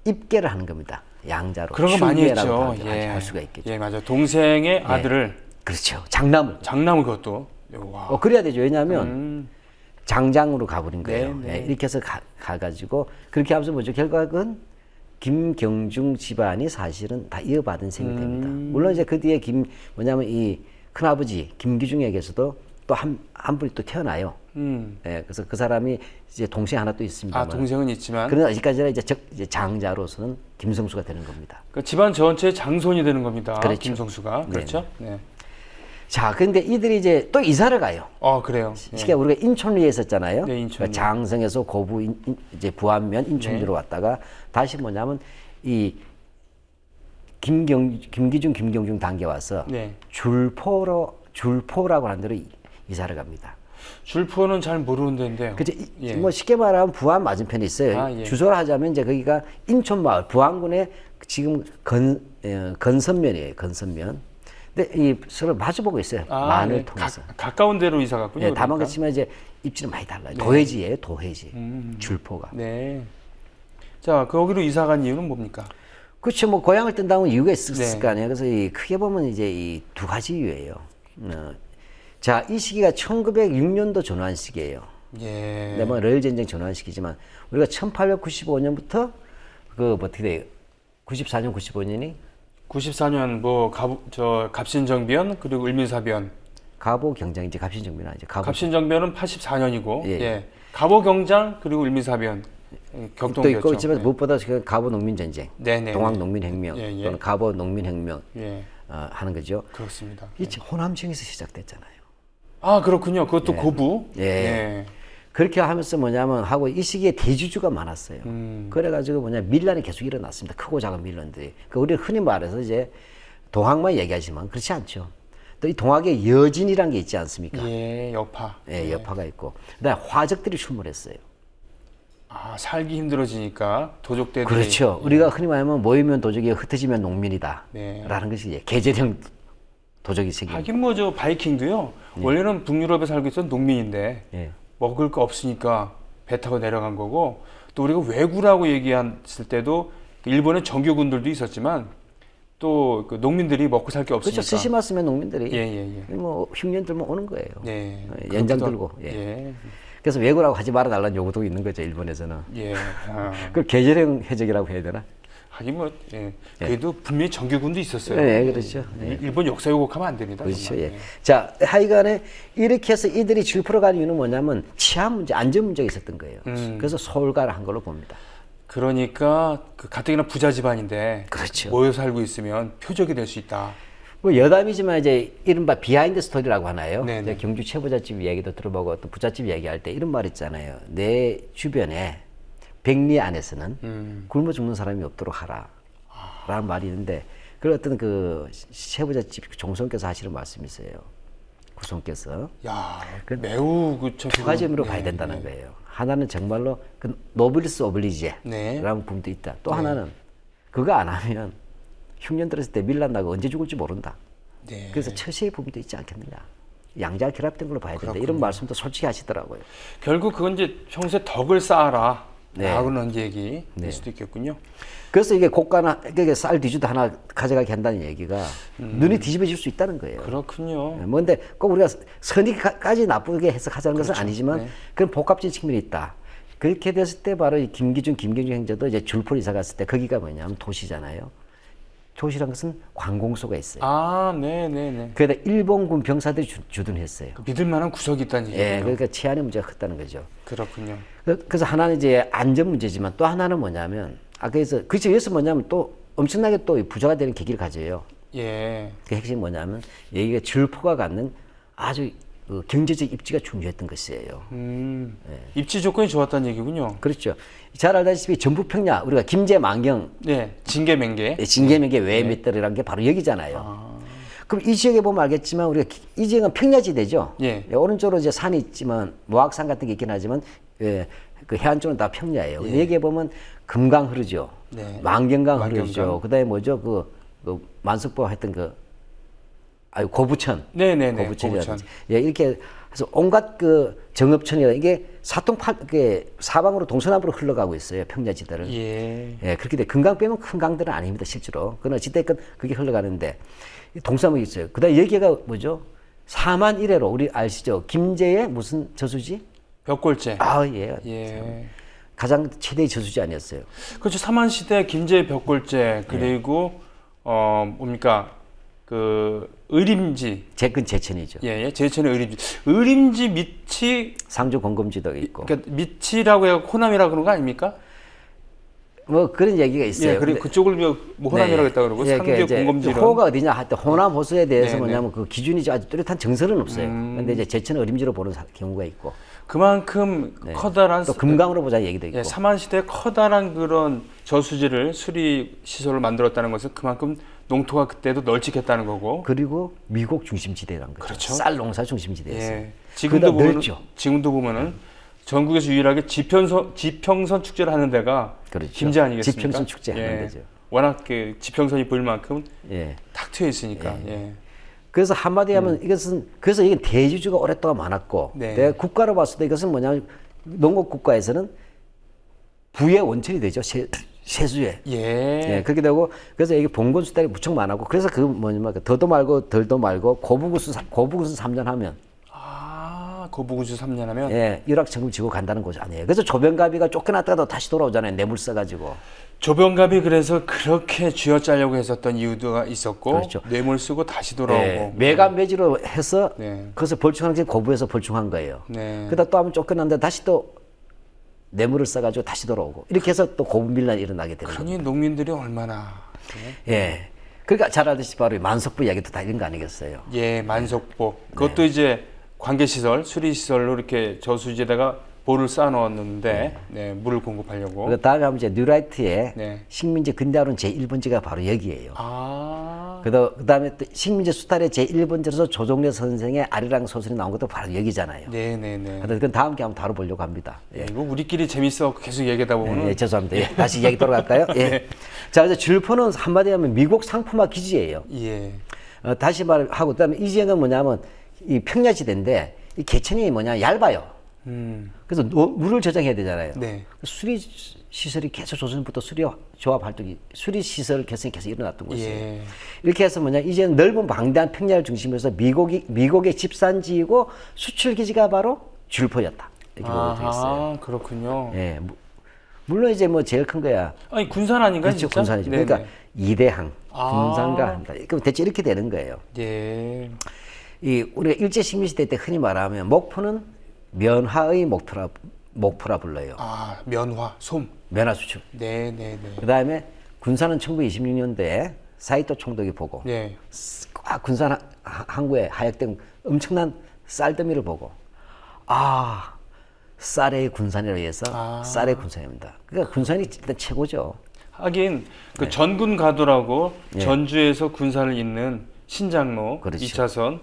입계를 하는 겁니다. 양자로. 그런 거 많이 출계라고 했죠. 할 수가 있겠죠. 예, 맞아. 동생의 아들을 그렇죠. 장남을. 장남을 그것도. 와. 그래야 되죠. 왜냐하면 장장으로 가버린 거예요. 네, 네. 예, 이렇게 해서 가가지고 그렇게 하면서 뭐죠? 결과는 김경중 집안이 사실은 다 이어받은 셈이 됩니다. 물론 이제 그 뒤에 뭐냐면 이 큰아버지 김기중에게서도 또 한 분이 또 태어나요. 예, 그래서 그 사람이 이제 동생 하나 또 있습니다. 동생은 있지만. 그러나 아직까지는 이제 장자로서는 김성수가 되는 겁니다. 그 집안 전체의 장손이 되는 겁니다. 그렇죠. 김성수가. 그렇죠? 네. 자, 근데 이들이 이제 또 이사를 가요. 그래요. 쉽게 우리가 인천리에 있었잖아요. 네, 인천리. 그러니까 장성에서 고부 이제 부안면 인천리로 왔다가 다시 뭐냐면 이 김기중, 김경중 단계 와서 네. 줄포라고 하는 데로 이사를 갑니다. 줄포는 잘 모르는 데인데요. 그죠? 예. 뭐 쉽게 말하면 부안 맞은편에 있어요. 예. 주소를 하자면 이제 거기가 인천마을 부안군의 지금 건선면이에요. 건선면. 근데 이 서로 마주보고 있어요. 만을 네. 통해서. 가까운 데로 이사 갔군요. 예, 다만 그러니까. 그렇지만 이제 입지는 많이 달라요. 도해지예요, 도해지. 줄포가. 네. 자, 거기로 이사 간 이유는 뭡니까? 그렇죠. 뭐 고향을 뜬다면 이유가 있을 네. 거 아니에요. 그래서 크게 보면 이제 이 두 가지 이유예요. 자, 이 시기가 1906년도 전후한 시기예요. 예. 근데 뭐 러일 전쟁 전후한 시기지만 우리가 1895년부터 그 어떻게 돼요? 94년, 95년이 94년 뭐 갑신정변 그리고 을미사변. 갑오 경장이지 갑신정변 아니지. 갑신정변은 84년이고 예. 예. 갑오 경장 그리고 을미사변 또 있고 격동이었죠. 있지만 예. 무엇보다 그 갑오 농민전쟁, 네네. 동학 농민혁명 예, 예. 또는 갑오 농민혁명 예. 하는 거죠. 그렇습니다. 이 호남청에서 시작됐잖아요. 아 그렇군요. 그것도 고부. 예. 그렇게 하면서 뭐냐면 하고 이 시기에 대주주가 많았어요. 그래가지고 뭐냐 밀란이 계속 일어났습니다. 크고 작은 밀란들이. 그 우리 흔히 말해서 이제 동학만 얘기하지만 그렇지 않죠. 또 이 동학에 여진이란 게 있지 않습니까? 예, 여파. 예, 여파가 있고. 그다음에 화적들이 출몰했어요. 아 살기 힘들어지니까 도적대들이. 그렇죠. 우리가 흔히 말하면 모이면 도적이 흩어지면 농민이다. 네. 라는 것이 이제 계절형 도적이 생긴. 하긴 뭐 저 바이킹도요. 원래는 북유럽에 살고 있던 농민인데 예. 먹을 거 없으니까 배 타고 내려간 거고 또 우리가 왜구라고 얘기했을 때도 일본의 정교군들도 있었지만 또 그 농민들이 먹고 살 게 없으니까. 그렇죠. 스시마 쓰면 농민들이 예. 뭐 흉년 들면 오는 거예요. 네. 연장 그렇기도 들고. 하고. 예. 예. 그래서 왜구라고 하지 말아달라는 요구도 있는 거죠. 일본에서는. 예. 아. 그 계절형 해적이라고 해야 되나? 하긴 뭐 예. 그래도 분명히 정교군도 있었어요. 네, 그렇죠. 일본 역사 왜곡하면 안 됩니다. 그렇죠. 정말. 예. 자, 하여간에 이렇게 해서 이들이 질풍을 이유는 뭐냐면 치안 문제, 안전 문제가 있었던 거예요. 그래서 소홀가를 한 걸로 봅니다. 그러니까 그 가뜩이나 부자 집안인데 그렇죠. 모여 살고 있으면 표적이 될 수 있다. 뭐 여담이지만 이제 이른바 비하인드 스토리라고 하나요? 네네. 이제 경주 최부잣집 이야기도 들어보고 또 부잣집 이야기할 때 이런 말 있잖아요. 내 주변에 백리 안에서는 굶어 죽는 사람이 없도록 하라. 라는 말이 있는데 그 어떤 그 최부잣집 종손께서 하시는 말씀이 있어요. 구손께서. 야, 매우 두 가지 의미로 봐야 된다는 거예요. 하나는 정말로 그 노블리스 오블리제라는 네. 부분도 있다. 또 하나는 그거 안 하면 흉년 들었을 때 밀란나고 언제 죽을지 모른다. 네. 그래서 처세의 부분도 있지 않겠느냐. 양자가 결합된 걸로 봐야 된다. 그렇군요. 이런 말씀도 솔직히 하시더라고요. 결국 그건 이제 평소에 덕을 쌓아라. 네. 라고는 얘기일 네. 수도 있겠군요. 그래서 이게 고가나 그게 쌀 뒤주도 하나 가져가게 한다는 얘기가 눈이 뒤집어질 수 있다는 거예요. 그렇군요. 뭔데 꼭 우리가 선의까지 나쁘게 해석하자는 것은 그렇죠. 아니지만 네. 그런 복합적인 측면이 있다. 그렇게 됐을 때 바로 이 김경주 행자도 이제 줄포 이사 갔을 때 거기가 뭐냐면 도시잖아요. 도시란 것은 관공소가 있어요. 아, 네네네. 그래다 일본군 병사들이 주둔했어요. 믿을 만한 구석이 있다는 얘기예요. 예, 그러니까 치안의 문제가 컸다는 거죠. 그렇군요. 그래서 하나는 이제 안전 문제지만 또 하나는 뭐냐면 아까에서 그래서 여기서 뭐냐면 또 엄청나게 또 부자가 되는 계기를 가져요. 예. 그 핵심이 뭐냐면 여기가 줄포가 갖는 아주 그 경제적 입지가 중요했던 것이에요. 입지 조건이 좋았다는 얘기군요. 그렇죠. 잘 알다시피 전북평야 우리가 김제만경 네, 징계맹계. 진계명계 외밑들이라는 게 바로 여기잖아요. 그럼 이 지역에 보면 알겠지만 우리가 이 지역은 평야지대죠. 예. 오른쪽으로 이제 산이 있지만 모악산 같은 게 있긴 하지만 그 해안 쪽은 다 평야예요. 근데 여기에 보면 금강 흐르죠. 네. 만경강 만경강. 흐르죠. 그다음에 뭐죠? 그 만석보 했던 그 고부천. 네네네. 고부천이라든지. 고부천. 예, 이렇게 해서 온갖 그 정읍천이라 이게 사방으로 동서남으로 흘러가고 있어요. 평야지대를. 예. 예, 그렇게 돼. 금강 빼면 큰 강들은 아닙니다, 실제로. 그러나 어찌됐건 그게 흘러가는데, 동사무이 있어요. 그 다음에 여기가 뭐죠? 사만 이래로, 우리 아시죠? 김제의 무슨 저수지? 벽골제. 아, 예. 예. 가장 최대의 저수지 아니었어요. 그렇죠. 삼한시대 김제 벽골제 그리고 뭡니까 그 의림지. 제근 제천이죠. 예, 제천의 의림지. 의림지 밑이 상주 공검지도 있고. 그러니까 밑이라고 해서 호남이라고 그런 거 아닙니까? 뭐 그런 얘기가 있어요. 예, 그리고 그쪽을 뭐 호남이라고 했다 그러고 예, 상계 이제 공검지로. 호가 어디냐 할 때 호남 호수에 대해서 네, 뭐냐면 그 기준이 아주 뚜렷한 정설은 없어요. 근데 이제 제천 어림지로 보는 경우가 있고. 그만큼 커다란 또 금강으로 보자 얘기도 있고. 예, 삼한시대 커다란 그런 저수지를 수리 시설을 만들었다는 것은 그만큼 농토가 그때도 널찍했다는 거고. 그리고 미국 중심지대라는 거죠. 그렇죠. 쌀 농사 중심지대였어요. 예. 지금도 그다음 보면은 지금도 보면은 전국에서 유일하게 지평선 축제를 하는 데가 그렇죠. 김제 아니겠습니까? 지평선 축제 하는 데죠. 워낙 그 지평선이 보일 만큼 예. 탁 트여 있으니까. 예. 그래서 한마디 하면 이것은 그래서 이게 대주주가 오랫동안 많았고 네. 내가 국가로 봤을 때 이것은 뭐냐면 농업 국가에서는 부의 원천이 되죠. 세수에. 예. 예, 그렇게 되고 그래서 이게 봉건수달이 무척 많았고 그래서 그 뭐냐면 더도 말고 덜도 말고 고부구순 3년 하면 고부군수 3년 하면? 예, 일확천금 지고 간다는 거죠. 아니에요. 그래서 조병갑이가 쫓겨났다가도 다시 돌아오잖아요. 뇌물 써가지고. 조병갑이 그래서 그렇게 쥐어짜려고 했었던 이유가 있었고 그렇죠. 뇌물 쓰고 다시 돌아오고 예, 매간매지로 해서 네. 그것을 벌충하는 게 고부에서 벌충한 거예요. 네. 그러다 또 한번 쫓겨났는데 다시 또 뇌물을 써가지고 다시 돌아오고 이렇게 해서 또 고부 밀란이 일어나게 되는 거예요. 그러니 농민들이 얼마나 예. 그러니까 잘 알듯이 바로 이 만석부 이야기도 다 이런 거 아니겠어요? 예 만석보 그것도 이제 관계시설 수리시설로 이렇게 저수지에다가 볼을 쌓아놓았는데 네, 물을 공급하려고 그 다음에 하면 이제 뉴라이트의 네. 식민지 근대화론 제1번지가 바로 여기예요. 아 그 다음에 또 식민지 수탈의 제1번지로서 조종래 선생의 아리랑 소설이 나온 것도 바로 여기잖아요. 네네네 하여튼 그건 다음 기회에 한번 다뤄보려고 합니다. 예, 이거 우리끼리 재밌어 계속 얘기하다 보면 예, 죄송합니다. 예, 다시 이야기 돌아갈까요? 예. 자, 그래서 줄포는 한마디로 하면 미국 상품화 기지예요. 예. 다시 말하고 그다음에 이 지역은 뭐냐면 이 평야지대인데 이 개천이 뭐냐 얇아요. 그래서 물을 저장해야 되잖아요. 네. 수리 시설이 계속 조선부터 수리 조합 활동이 수리 시설 개선이 계속 일어났던 곳이에요. 예. 이렇게 해서 뭐냐 이제는 넓은 방대한 평야를 중심으로 해서 미국의 집산지이고 수출 기지가 바로 줄포였다. 이렇게 보면 되겠어요. 아 그렇군요. 예. 물론 이제 뭐 제일 큰 거야. 아니 군산 아닌가요? 그렇죠, 진짜? 군산이죠. 네네. 그러니까 이대항, 아. 군산과 한다. 그럼 대체 이렇게 되는 거예요. 예. 이 우리가 일제 식민시대 때 흔히 말하면 목포는 면화의 목포라 불러요. 아 면화 솜. 면화 수출. 네네네. 그 다음에 군산은 1926년도에 사이토 총독이 보고 네. 군산 항구에 하역된 엄청난 쌀더미를 보고 쌀의 군산이라고 해서 쌀의 군산입니다. 그러니까 군산이 일단 최고죠. 하긴 그 전군 가도라고 예. 전주에서 군산을 잇는 신장로 그렇죠. 2차선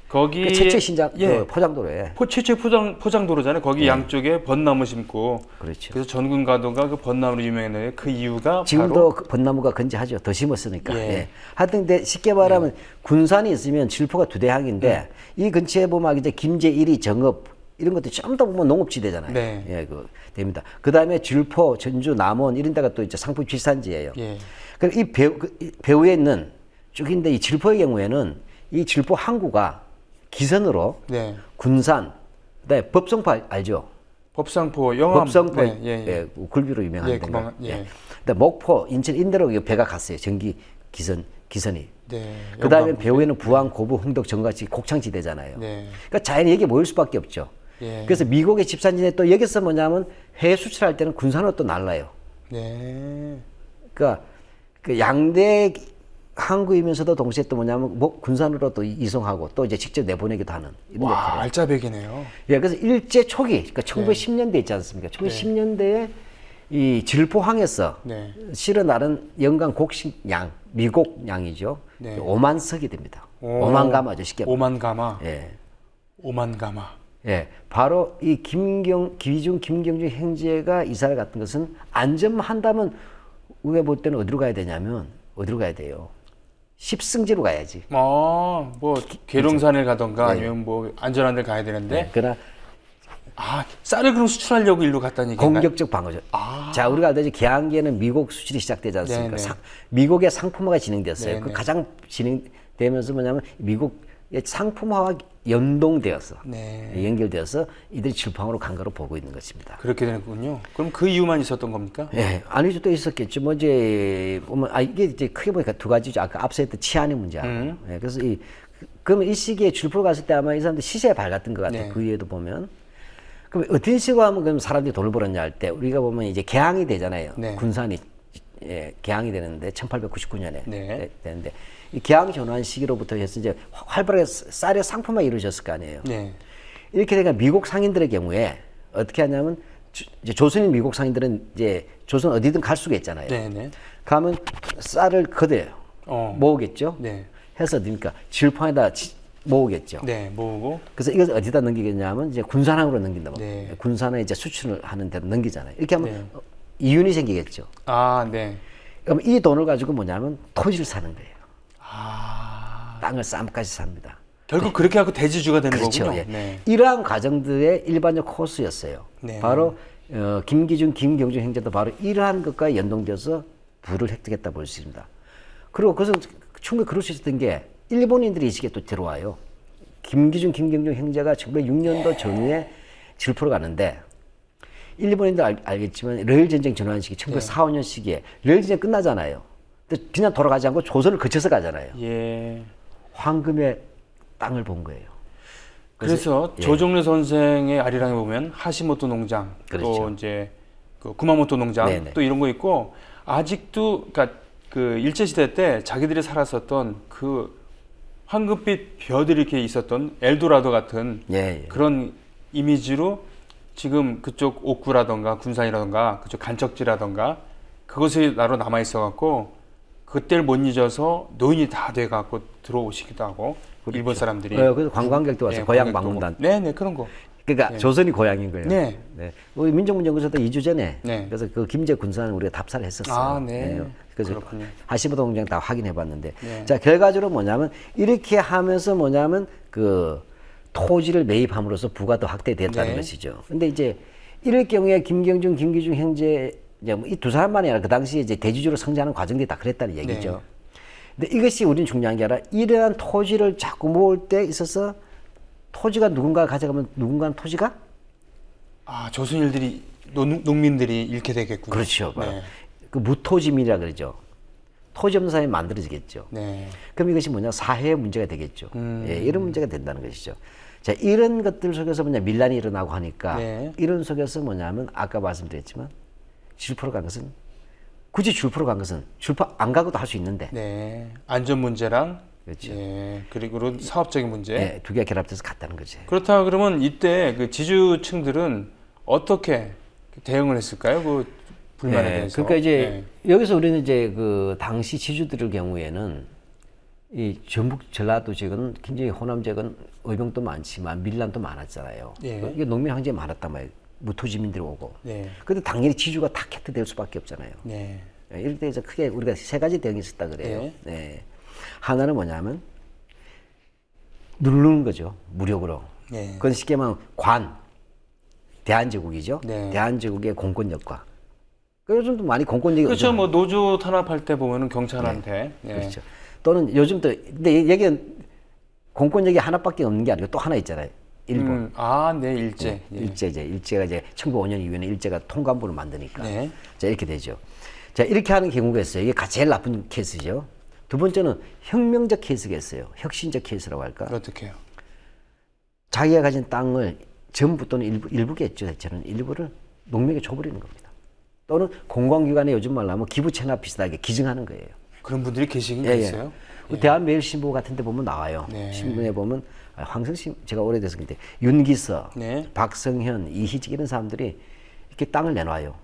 거기 그 최초의 신장 예. 그 포장도로에 최초의 포장도로잖아요. 거기 양쪽에 벚나무 심고 그렇죠. 그래서 전군 가도가 그 벚나무로 유명했는데 그 이유가 지금도 바로 그 벚나무가 건재하죠. 더 심었으니까. 예. 예. 하여튼 근데 쉽게 말하면 군산이 있으면 질포가 두 대항인데 이 근처에 보면 이제 김제 1위 정읍 이런 것도 전부 다 보면 농업지대잖아요. 네. 예, 그 됩니다. 그 다음에 줄포, 전주, 남원 이런 데가 또 이제 상품 질산지예요. 예. 그럼 이 배후에 있는 쭉인데 이 질포의 경우에는 이 질포 항구가 기선으로 네. 군산, 그다음에 법성포 알죠? 법상포 영암 법성포 네, 예, 예. 예, 굴비로 유명한 예, 데가. 그만, 예. 근데 목포, 인천, 인대로 배가 갔어요. 전기 기선이. 네. 그 다음에 영암. 배후에는 부안, 고부, 흥덕, 정같이 곡창지대잖아요. 네. 그러니까 자연히 여기 모일 수밖에 없죠. 예. 그래서 미국의 집산지대 또 여기서 뭐냐면 해외 수출할 때는 군산으로 또 날라요. 네. 그러니까 그 양대 항구이면서도 동시에 또 뭐냐면 군산으로 또 이송하고 또 이제 직접 내보내기도 하는 이런 와, 역할을. 알짜배기네요. 예, 그래서 일제 초기, 그러니까 1910년대 있지 않습니까? 1910년대에 이 질포항에서 네. 실어 나른 영광 곡식양, 미곡양이죠. 네. 5만 석이 됩니다. 오. 5만 가마죠, 쉽게 말하면. 오만가마. 예. 오만가마. 예, 바로 이 기중 김경주 형제가 이사를 갔던 것은 안전만 한다면 우리가 볼 때는 어디로 가야 되냐면 어디로 가야 돼요? 십승지로 가야지. 뭐 계룡산을 가던가 네. 아니면 뭐 안전한 데 가야 되는데 그러나 쌀을 그럼 수출하려고 일로 갔다는 얘기인가요? 공격적 방어죠. 자, 우리가 알다시피 개항기에는 미국 수출이 시작되지 않습니까? 네네. 미국의 상품화가 진행됐어요. 네네. 그 가장 진행되면서 뭐냐면 미국의 상품화와 연동되어서 네. 연결되어서 이들이 질포항으로 간 거로 보고 있는 것입니다. 그렇게 되는군요. 그럼 그 이유만 있었던 겁니까? 예, 아니죠. 또 있었겠죠. 뭐 이제 보면 이게 이제 크게 보니까 두 가지죠. 아까 앞서 했던 치안의 문제하고. 예, 그래서 그러면 이 시기에 줄포를 갔을 때 아마 이 사람들 시세에 밝았던 것 같아요. 네. 그 위에도 보면. 그럼 어떤 식으로 하면 그럼 사람들이 돈을 벌었냐 할 때 우리가 보면 이제 개항이 되잖아요. 네. 군산이 개항이 되는데 1899년에 네. 되는데 이 개항 전환 시기로부터 해서 이제 활발하게 쌀의 상품화가 이루어졌을 거 아니에요. 네. 이렇게 되니까 미국 상인들의 경우에 어떻게 하냐면 이제 조선인 미국 상인들은 이제 조선 어디든 갈 수가 있잖아요. 네네. 가면 쌀을 걷어요. 모으겠죠. 네. 해서 어디니까 질포에다 모으겠죠. 네. 모으고. 그래서 이것을 어디다 넘기겠냐면 이제 군산항으로 넘긴다. 네. 군산에 이제 수출을 하는 데로 넘기잖아요. 이렇게 하면 네. 이윤이 생기겠죠. 네. 그럼 이 돈을 가지고 뭐냐면 토지를 사는 거예요. 아. 땅을 쌈까지 삽니다. 결국 그렇게 하고 대지주가 되는 그렇죠. 거군요. 예. 네. 이러한 과정들의 일반적 코스였어요. 네. 바로 김기중, 김경주 형제도 바로 이러한 것과 연동돼서 부를 획득했다 볼 수 있습니다. 그리고 그것은 충분히 그럴 수 있었던 게 일본인들이 이 시기에 또 들어와요. 김기중, 김경중 형제가 1906년도 전후에 질포로 가는데 일본인들 알겠지만 러일 전쟁 전환 시기 1904, 5년 시기에 러일 전쟁 끝나잖아요. 근데 그냥 돌아가지 않고 조선을 거쳐서 가잖아요. 예. 황금의 땅을 본 거예요. 그래서 예. 조정래 선생의 아리랑에 보면 하시모토 농장, 그렇죠. 또 이제 그 구마모토 농장, 네네. 또 이런 거 있고 아직도 그러니까 그 일제 시대 때 자기들이 살았었던 그 황금빛 벼들이 이렇게 있었던 엘도라도 같은 예, 예. 그런 이미지로 지금 그쪽 옥구라던가 군산이라던가 그쪽 간척지라던가 그것이 나로 남아 있어 갖고 그때를 못 잊어서 노인이 다 돼 갖고 들어오시기도 하고 일본 사람들이 그래서 관광객도 와서 고향 방문단. 네네 그런 거. 그러니까 네. 조선이 고향인 거예요. 네. 우리 민족문제연구소도 2주 전에 네. 그래서 그 김제 군산을 우리가 답사를 했었어요. 아, 네. 그래서 그렇군요. 하시모토 농장 다 확인해봤는데, 네. 자 결과적으로 뭐냐면 이렇게 하면서 뭐냐면 그 토지를 매입함으로써 부가 더 확대됐다는 네. 것이죠. 근데 이제 이럴 경우에 김경중, 김기중 형제 이 두 사람만이 아니라 그 당시에 이제 대주주로 성장하는 과정들이 다 그랬다는 얘기죠. 네. 근데 이것이 우리는 중요한 게 아니라 이러한 토지를 자꾸 모을 때 있어서 토지가 누군가가 가져가면 누군가는 토지가 아 조선인들이 농민들이 잃게 되겠군요. 그렇죠. 바로 네. 그 무토지민이라 그러죠. 토지 없는 사람이 만들어지겠죠. 네. 그럼 이것이 뭐냐 사회의 문제가 되겠죠. 예, 이런 문제가 된다는 것이죠. 자 이런 것들 속에서 뭐냐 밀란이 일어나고 하니까 네. 이런 속에서 뭐냐면 아까 말씀드렸지만 줄포로 간 것은 굳이 줄포로 간 것은 줄포 안 가고도 할 수 있는데 네. 안전 문제랑 그렇죠. 예, 그리고 사업적인 문제. 예, 두 개가 결합돼서 갔다는 거지. 그렇다 그러면 이때 그 지주층들은 어떻게 대응을 했을까요? 그 불만에 대해서. 그러니까 이제 여기서 우리는 이제 그 당시 지주들의 경우에는 이 전북 전라도 지역은 굉장히 호남 지역은 의병도 많지만 밀란도 많았잖아요. 예. 이게 농민 황제가 많았단 말이에요. 무토지민들이 오고. 네. 근데 당연히 지주가 타켓트 될 수밖에 없잖아요. 네. 예, 이럴 때에서 크게 우리가 세 가지 대응이 있었다 그래요. 네. 네. 하나는 뭐냐면 누르는 거죠. 무력으로. 네. 그건 쉽게 말하면 대한제국이죠. 네. 대한제국의 공권력과. 요즘도 많이 공권력이 그렇죠. 뭐 노조 탄압할 때 보면은 경찰한테. 네. 그렇죠. 또는 요즘 또 근데 여기는 공권력이 하나밖에 없는 게 아니고 또 하나 있잖아요. 일본. 네, 일제. 네, 일제가 이제 1905년 이후에는 일제가 통감부를 만드니까. 네. 자, 이렇게 되죠. 자, 이렇게 하는 경우가 있어요. 이게 제일 나쁜 케이스죠. 두 번째는 혁명적 케이스가 있어요. 혁신적 케이스라고 할까? 어떻게요? 자기가 가진 땅을 전부 또는 일부겠죠. 대체는 일부를 농민에게 줘버리는 겁니다. 또는 공공기관에 요즘 말로 하면 기부채납 비슷하게 기증하는 거예요. 그런 분들이 계시긴 예, 있어요. 그 대한매일신보 같은 데 보면 나와요. 네. 신문에 보면 황성신 제가 오래돼서 근데 윤기서, 네. 박성현, 이희직 이런 사람들이 이렇게 땅을 내놔요.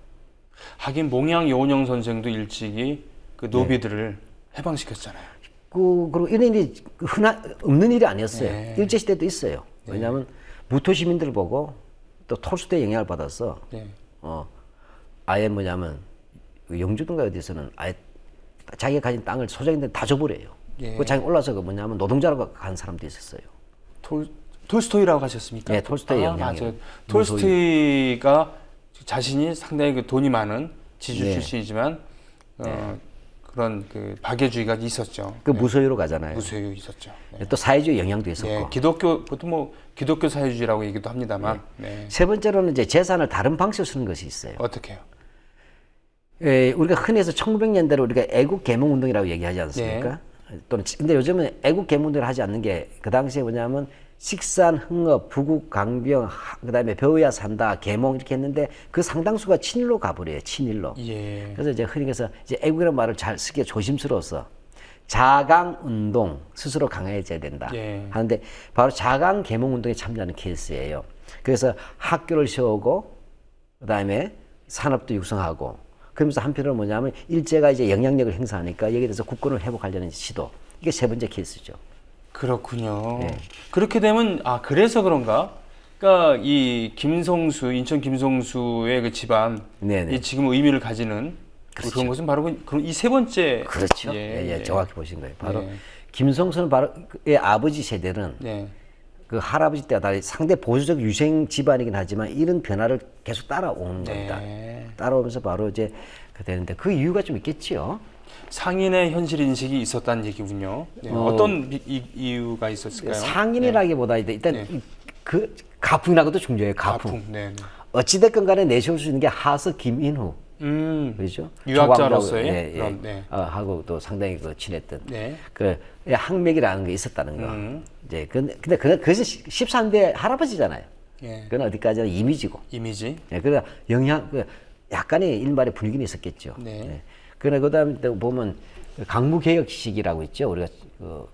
하긴 몽양 여운형 선생도 일찍이 그 노비들을 해방시켰잖아요. 그리고 이런 일이 없는 일이 아니었어요. 네. 일제시대도 있어요. 왜냐하면 무토 시민들을 보고 또 톨스토이의 영향을 받아서 네. 아예 뭐냐면 영주든가 어디서는 아예 자기가 가진 땅을 소장인들 다 줘버려요. 예. 그 자기 올라서 그 뭐냐면 노동자로 간 사람도 있었어요. 톨스토이라고 하셨습니까? 네, 톨스토이의 영향이. 맞아요. 톨스토이가 자신이 상당히 그 돈이 많은 지주 네. 출신이지만 그런 그 박애주의가 있었죠. 그 무소유로 가잖아요. 무소유 있었죠. 네. 또 사회주의 영향도 있었고. 네, 기독교 그것도 뭐 기독교 사회주의라고 얘기도 합니다만 네. 세 번째로는 이제 재산을 다른 방식으로 쓰는 것이 있어요. 어떻게요? 우리가 흔히 해서 1900년대로 우리가 애국 개몽 운동이라고 얘기하지 않습니까? 또는 근데 요즘은 애국 개몽 운동을 하지 않는 게 그 당시에 뭐냐면 식산, 흥업, 부국, 강병, 그다음에 배워야 산다, 계몽 이렇게 했는데 그 상당수가 친일로 가버려요. 친일로. 예. 그래서 이제 흔히 해서 이제 애국이라는 말을 잘 쓰기가 조심스러워서 자강 운동 스스로 강해져야 된다. 예. 하는데 바로 자강 계몽 운동에 참여하는 케이스예요. 그래서 학교를 세우고 그다음에 산업도 육성하고 그러면서 한편으로 뭐냐면 일제가 이제 영향력을 행사하니까 여기에 대해서 국권을 회복하려는 시도. 이게 세 번째 케이스죠. 그렇군요. 네. 그렇게 되면 그래서 그런가? 그러니까 이 김성수 인천 김성수의 그 집안 네네. 이 지금 의미를 가지는 그렇죠. 그런 것은 바로 이 세 번째. 그렇죠. 예, 예, 정확히 보신 거예요. 바로 네. 김성수는 바로 그의 아버지 세대는 네. 그 할아버지 때가 다 상대 보수적 유생 집안이긴 하지만 이런 변화를 계속 따라오는 겁니다. 네. 따라오면서 바로 이제 그 되는데 그 이유가 좀 있겠지요. 상인의 현실 인식이 있었다는 얘기군요. 네. 어떤 이유가 있었을까요? 상인이라기보다 일단 네. 그 가풍이라고도 중요해요. 가풍. 네. 네. 어찌됐건 간에 내세울 수 있는 게 하서 김인후. 그렇죠. 유학자로서의 조광조하고, 그런, 네. 하고 또 상당히 그 친했던 네. 그 항맥이라는 게 있었다는 거. 이제 근데 그것이 13대 할아버지잖아요. 예. 그건 어디까지나 이미지고. 이미지. 예, 그러나 약간의 일말의 분위기는 있었겠죠. 네. 예. 그러나 그다음에 또 보면 강무개혁 시기라고 있죠. 우리가 그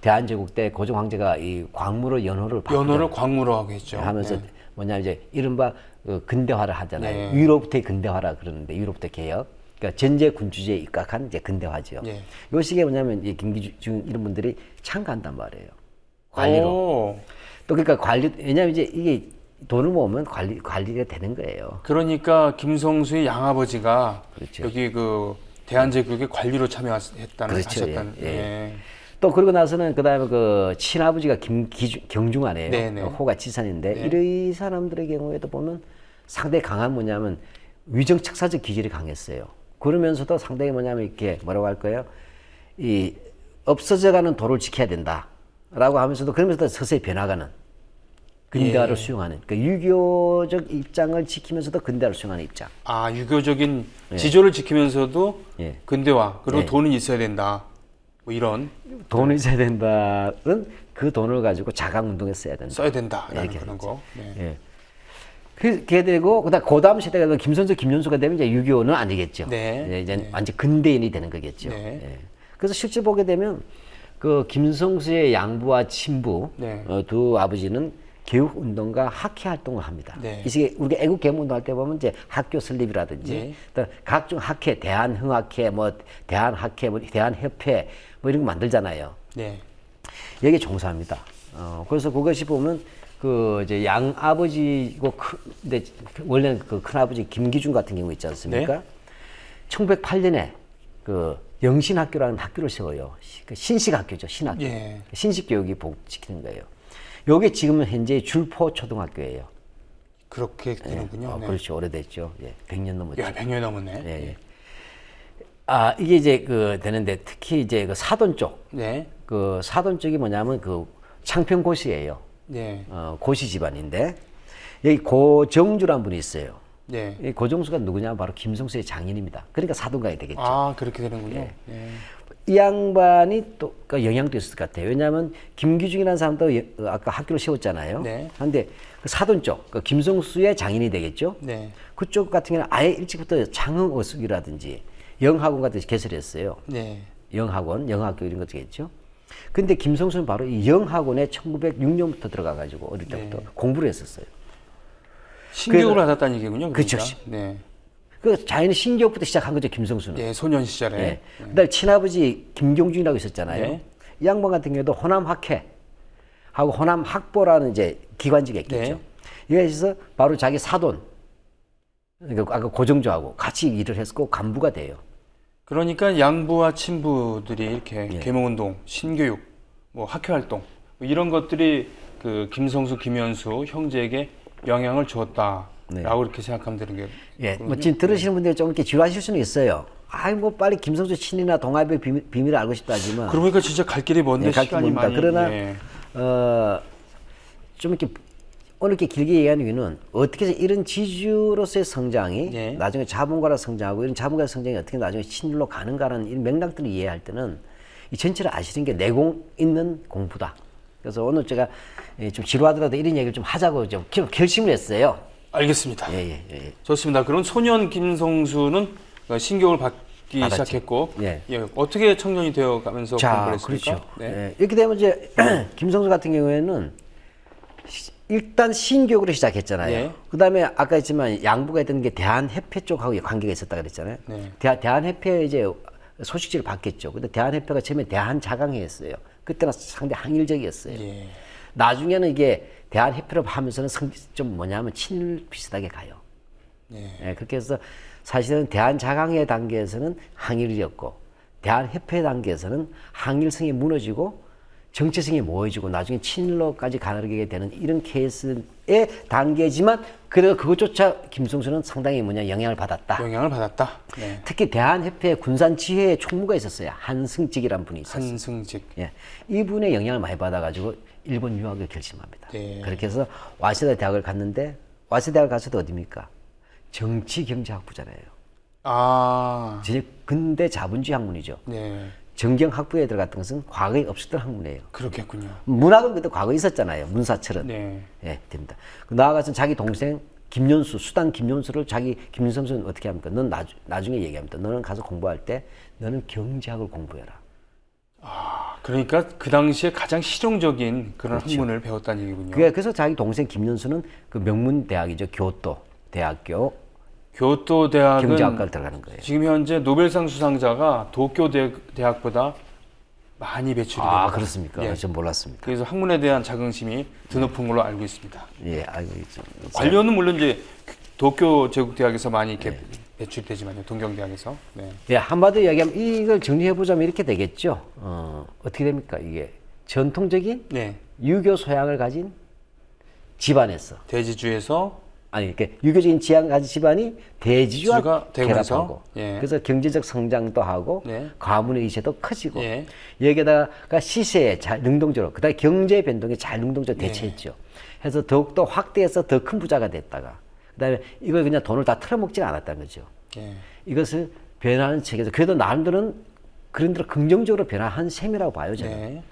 대한제국 때 고종 황제가 이 광무로 연호를 연호를 광무로 하고 했죠. 하면서 네. 뭐냐 이제 이른바 그 근대화를 하잖아요. 네. 위로부터의 근대화라 그러는데 위로부터 개혁. 그러니까 전제 군주제에 입각한 이제 근대화죠. 네. 요 시기에 뭐냐면 이 김기중 이런 분들이 참가한단 말이에요. 관리로. 오. 또 그러니까 관리 왜냐면 이제 이게 돈을 모으면 관리가 되는 거예요. 그러니까 김성수의 양아버지가 그렇죠. 여기 그 대한제국의 관리로 참여했다는 그렇죠. 하셨다는. 예. 예. 또 그러고 나서는 그다음에 그 친아버지가 경중환이에요. 네네. 호가 지산인데 네. 이 사람들의 경우에도 보면 상당히 강한 뭐냐면 위정 책사적 기질이 강했어요. 그러면서도 상당히 뭐냐면 이렇게 뭐라고 할까요? 이 없어져가는 도를 지켜야 된다라고 하면서도 그러면서도 서서히 변화가는 근대화를 예. 수용하는 그러니까 유교적 입장을 지키면서도 근대화를 수용하는 입장. 아, 유교적인 지조를 지키면서도 예. 근대화 그리고 예. 돈은 있어야 된다. 뭐 이런 돈이 있어야 된다는 그 돈을 가지고 자강운동에 써야 된다. 써야 된다라는 이렇게 그런 거. 네. 예. 그렇게 되고 그다음 시대가 김선조, 김윤수가 되면 이제 유교는 아니겠죠. 네. 이제 네. 완전 근대인이 되는 거겠죠. 네. 예. 그래서 실제 보게 되면 그 김성수의 양부와 친부 네. 두 아버지는 교육 운동과 학회 활동을 합니다. 네. 이 시기에 우리가 애국 개헌 운동할 때 보면 이제 학교 설립이라든지 네. 또 각종 학회, 대한흥학회, 뭐 대한학회, 뭐 대한협회 뭐 이런 거 만들잖아요. 네. 여기에 종사합니다. 그래서 그것이 보면 그 이제 양 아버지고 근데 원래는 그 큰 아버지 김기중 같은 경우 있지 않습니까? 네. 1908년에 그 영신학교라는 학교를 세워요. 그 신식학교죠, 신학교. 예. 신식교육이 복지키는 거예요. 요게 지금은 현재 줄포 초등학교예요. 그렇게 되는군요. 네. 그렇죠, 오래됐죠. 예, 100년 넘었죠. 야, 100년 넘었네. 예, 예. 아 이게 이제 그 되는데 특히 이제 그 사돈 쪽, 네. 그 사돈 쪽이 뭐냐면 그 창평고시예요. 네. 고시 집안인데 여기 고정주란 분이 있어요. 네. 이 고정수가 누구냐면 바로 김성수의 장인입니다. 그러니까 사돈가이 되겠죠. 아, 그렇게 되는군요. 네. 이 양반이 또 그 영향도 있을 것 같아요. 왜냐하면 김기중이라는 사람도 아까 학교를 세웠잖아요. 네. 그런데 그 사돈 쪽, 그 김성수의 장인이 되겠죠. 네. 그쪽 같은 경우는 아예 일찍부터 창흥어숙이라든지 영학원 같은 데 개설했어요. 네. 영학원, 영학교 이런 것들이겠죠. 근데 김성수는 바로 이 영학원에 1906년부터 들어가가지고 어릴 때부터 공부를 했었어요. 신교육을 받았다는 얘기군요. 그러니까. 그렇죠. 네. 그 자연히 신교육부터 시작한 거죠, 김성수는. 예, 소년 시절에. 예. 그다음에 친아버지 김경중이라고 있었잖아요. 네. 이 양반 같은 경우도 호남학회 하고 호남학보라는 이제 기관지가 있겠죠. 네. 여기서 바로 자기 사돈, 그러니까 아까 고정조하고 같이 일을 했고 간부가 돼요. 그러니까 양부와 친부들이 이렇게 예. 계몽운동, 신교육, 뭐 학교활동 뭐 이런 것들이 그 김성수, 김현수 형제에게 영향을 주었다라고 네. 이렇게 생각하면 되는 게. 예, 뭐 지금 들으시는 분들이 좀 이렇게 지루하실 수는 있어요. 아이 뭐 빨리 김성수 친이나 동아의 비밀을 알고 싶다 하지만. 그러니까 진짜 갈 길이 먼데 예, 갈 시간이 길이 많이. 멉니다. 그러나 예. 좀 이렇게 오늘 이렇게 길게 얘기하는 이유는 어떻게 해서 이런 지주로서의 성장이 예. 나중에 자본가로 성장하고 이런 자본가의 성장이 어떻게 나중에 친일로 가는가라는 이런 맥락들을 이해할 때는 이 전체를 아시는 게 내공 있는 공부다. 그래서 오늘 제가 좀 지루하더라도 이런 얘기를 좀 하자고 좀 결심을 했어요. 알겠습니다. 예. 좋습니다. 그럼 소년 김성수는 신교육을 받기 받았죠. 시작했고, 예. 어떻게 청년이 되어가면서 공부를 했습니까? 그렇죠. 네. 예, 이렇게 되면 이제 김성수 같은 경우에는 일단 신교육으로 시작했잖아요. 예. 그다음에 아까 했지만 양부가 했던 게 대한협회 쪽하고 관계가 있었다 그랬잖아요. 네. 대한협회 이제 소식지를 받겠죠. 근데 대한협회가 처음에 대한자강회였어요. 그때는 상당히 항일적이었어요. 예. 나중에는 이게 대한협회로 하면서는 좀 뭐냐면 친일 비슷하게 가요. 예. 예, 그렇게 해서 사실은 대한자강회 단계에서는 항일이었고 대한협회 단계에서는 항일성이 무너지고 정체성이 모여지고 나중에 친일로까지 가게 되는 이런 케이스의 단계지만 그래서 그것조차 김성수는 상당히 영향을 받았다. 영향을 받았다. 네. 특히 대한협회 군산지회의 총무가 있었어요. 한승직이라는 분이 있었어요. 한승직. 예, 이분의 영향을 많이 받아가지고 일본 유학을 결심합니다. 네. 그렇게 해서 와세다 대학을 갔는데 와세다 대학을 갔어도 어디입니까? 정치경제학부잖아요. 아. 근대 자본주의 학문이죠. 네. 정경학부에 들어갔던 것은 과거에 없었던 학문이에요. 그렇겠군요. 문학은 그때 과거에 있었잖아요. 문사철은. 네. 예, 됩니다. 나아가서 자기 동생 김연수, 수단 김연수를 자기 김성수는 어떻게 합니까? 넌 나중에 얘기합니다. 너는 가서 공부할 때 너는 경제학을 공부해라. 아, 그러니까 그 당시에 가장 실용적인 그런 그렇죠. 학문을 배웠다는 얘기군요. 그래서 자기 동생 김연수는 그 명문 대학이죠. 교토 대학교 교토 대학은 경제학과를 들어가는 거예요. 지금 현재 노벨상 수상자가 도쿄 대학보다 많이 배출이 됩니다. 아, 그렇습니까? 예. 전 몰랐습니다. 그래서 학문에 대한 자긍심이 드높은 걸로 알고 있습니다. 예, 알고 있죠. 관료는 물론 이제 도쿄 제국대학에서 많이 이렇게 배출되지만요. 동경대학에서. 네. 예, 한마디로 이야기하면 이걸 정리해보자면 이렇게 되겠죠. 어떻게 됩니까? 이게 전통적인 네. 유교 소양을 가진 집안에서 대지주에서 아니 이렇게 유교적인 지향을 가진 집안이 대지주와 지주가 되면서, 결합하고 예. 그래서 경제적 성장도 하고 네. 가문의 이세도 커지고 예. 여기에다가 시세에 잘 능동적으로 그다음에 경제 변동에 잘 능동적으로 대처했죠. 해서 더욱더 확대해서 더 큰 부자가 됐다가 그다음에 이걸 그냥 돈을 다 털어먹지 않았다는 거죠. 예. 이것을 변화하는 책에서 그래도 나름대로는 그런대로 긍정적으로 변화한 셈이라고 봐요 저는. 네.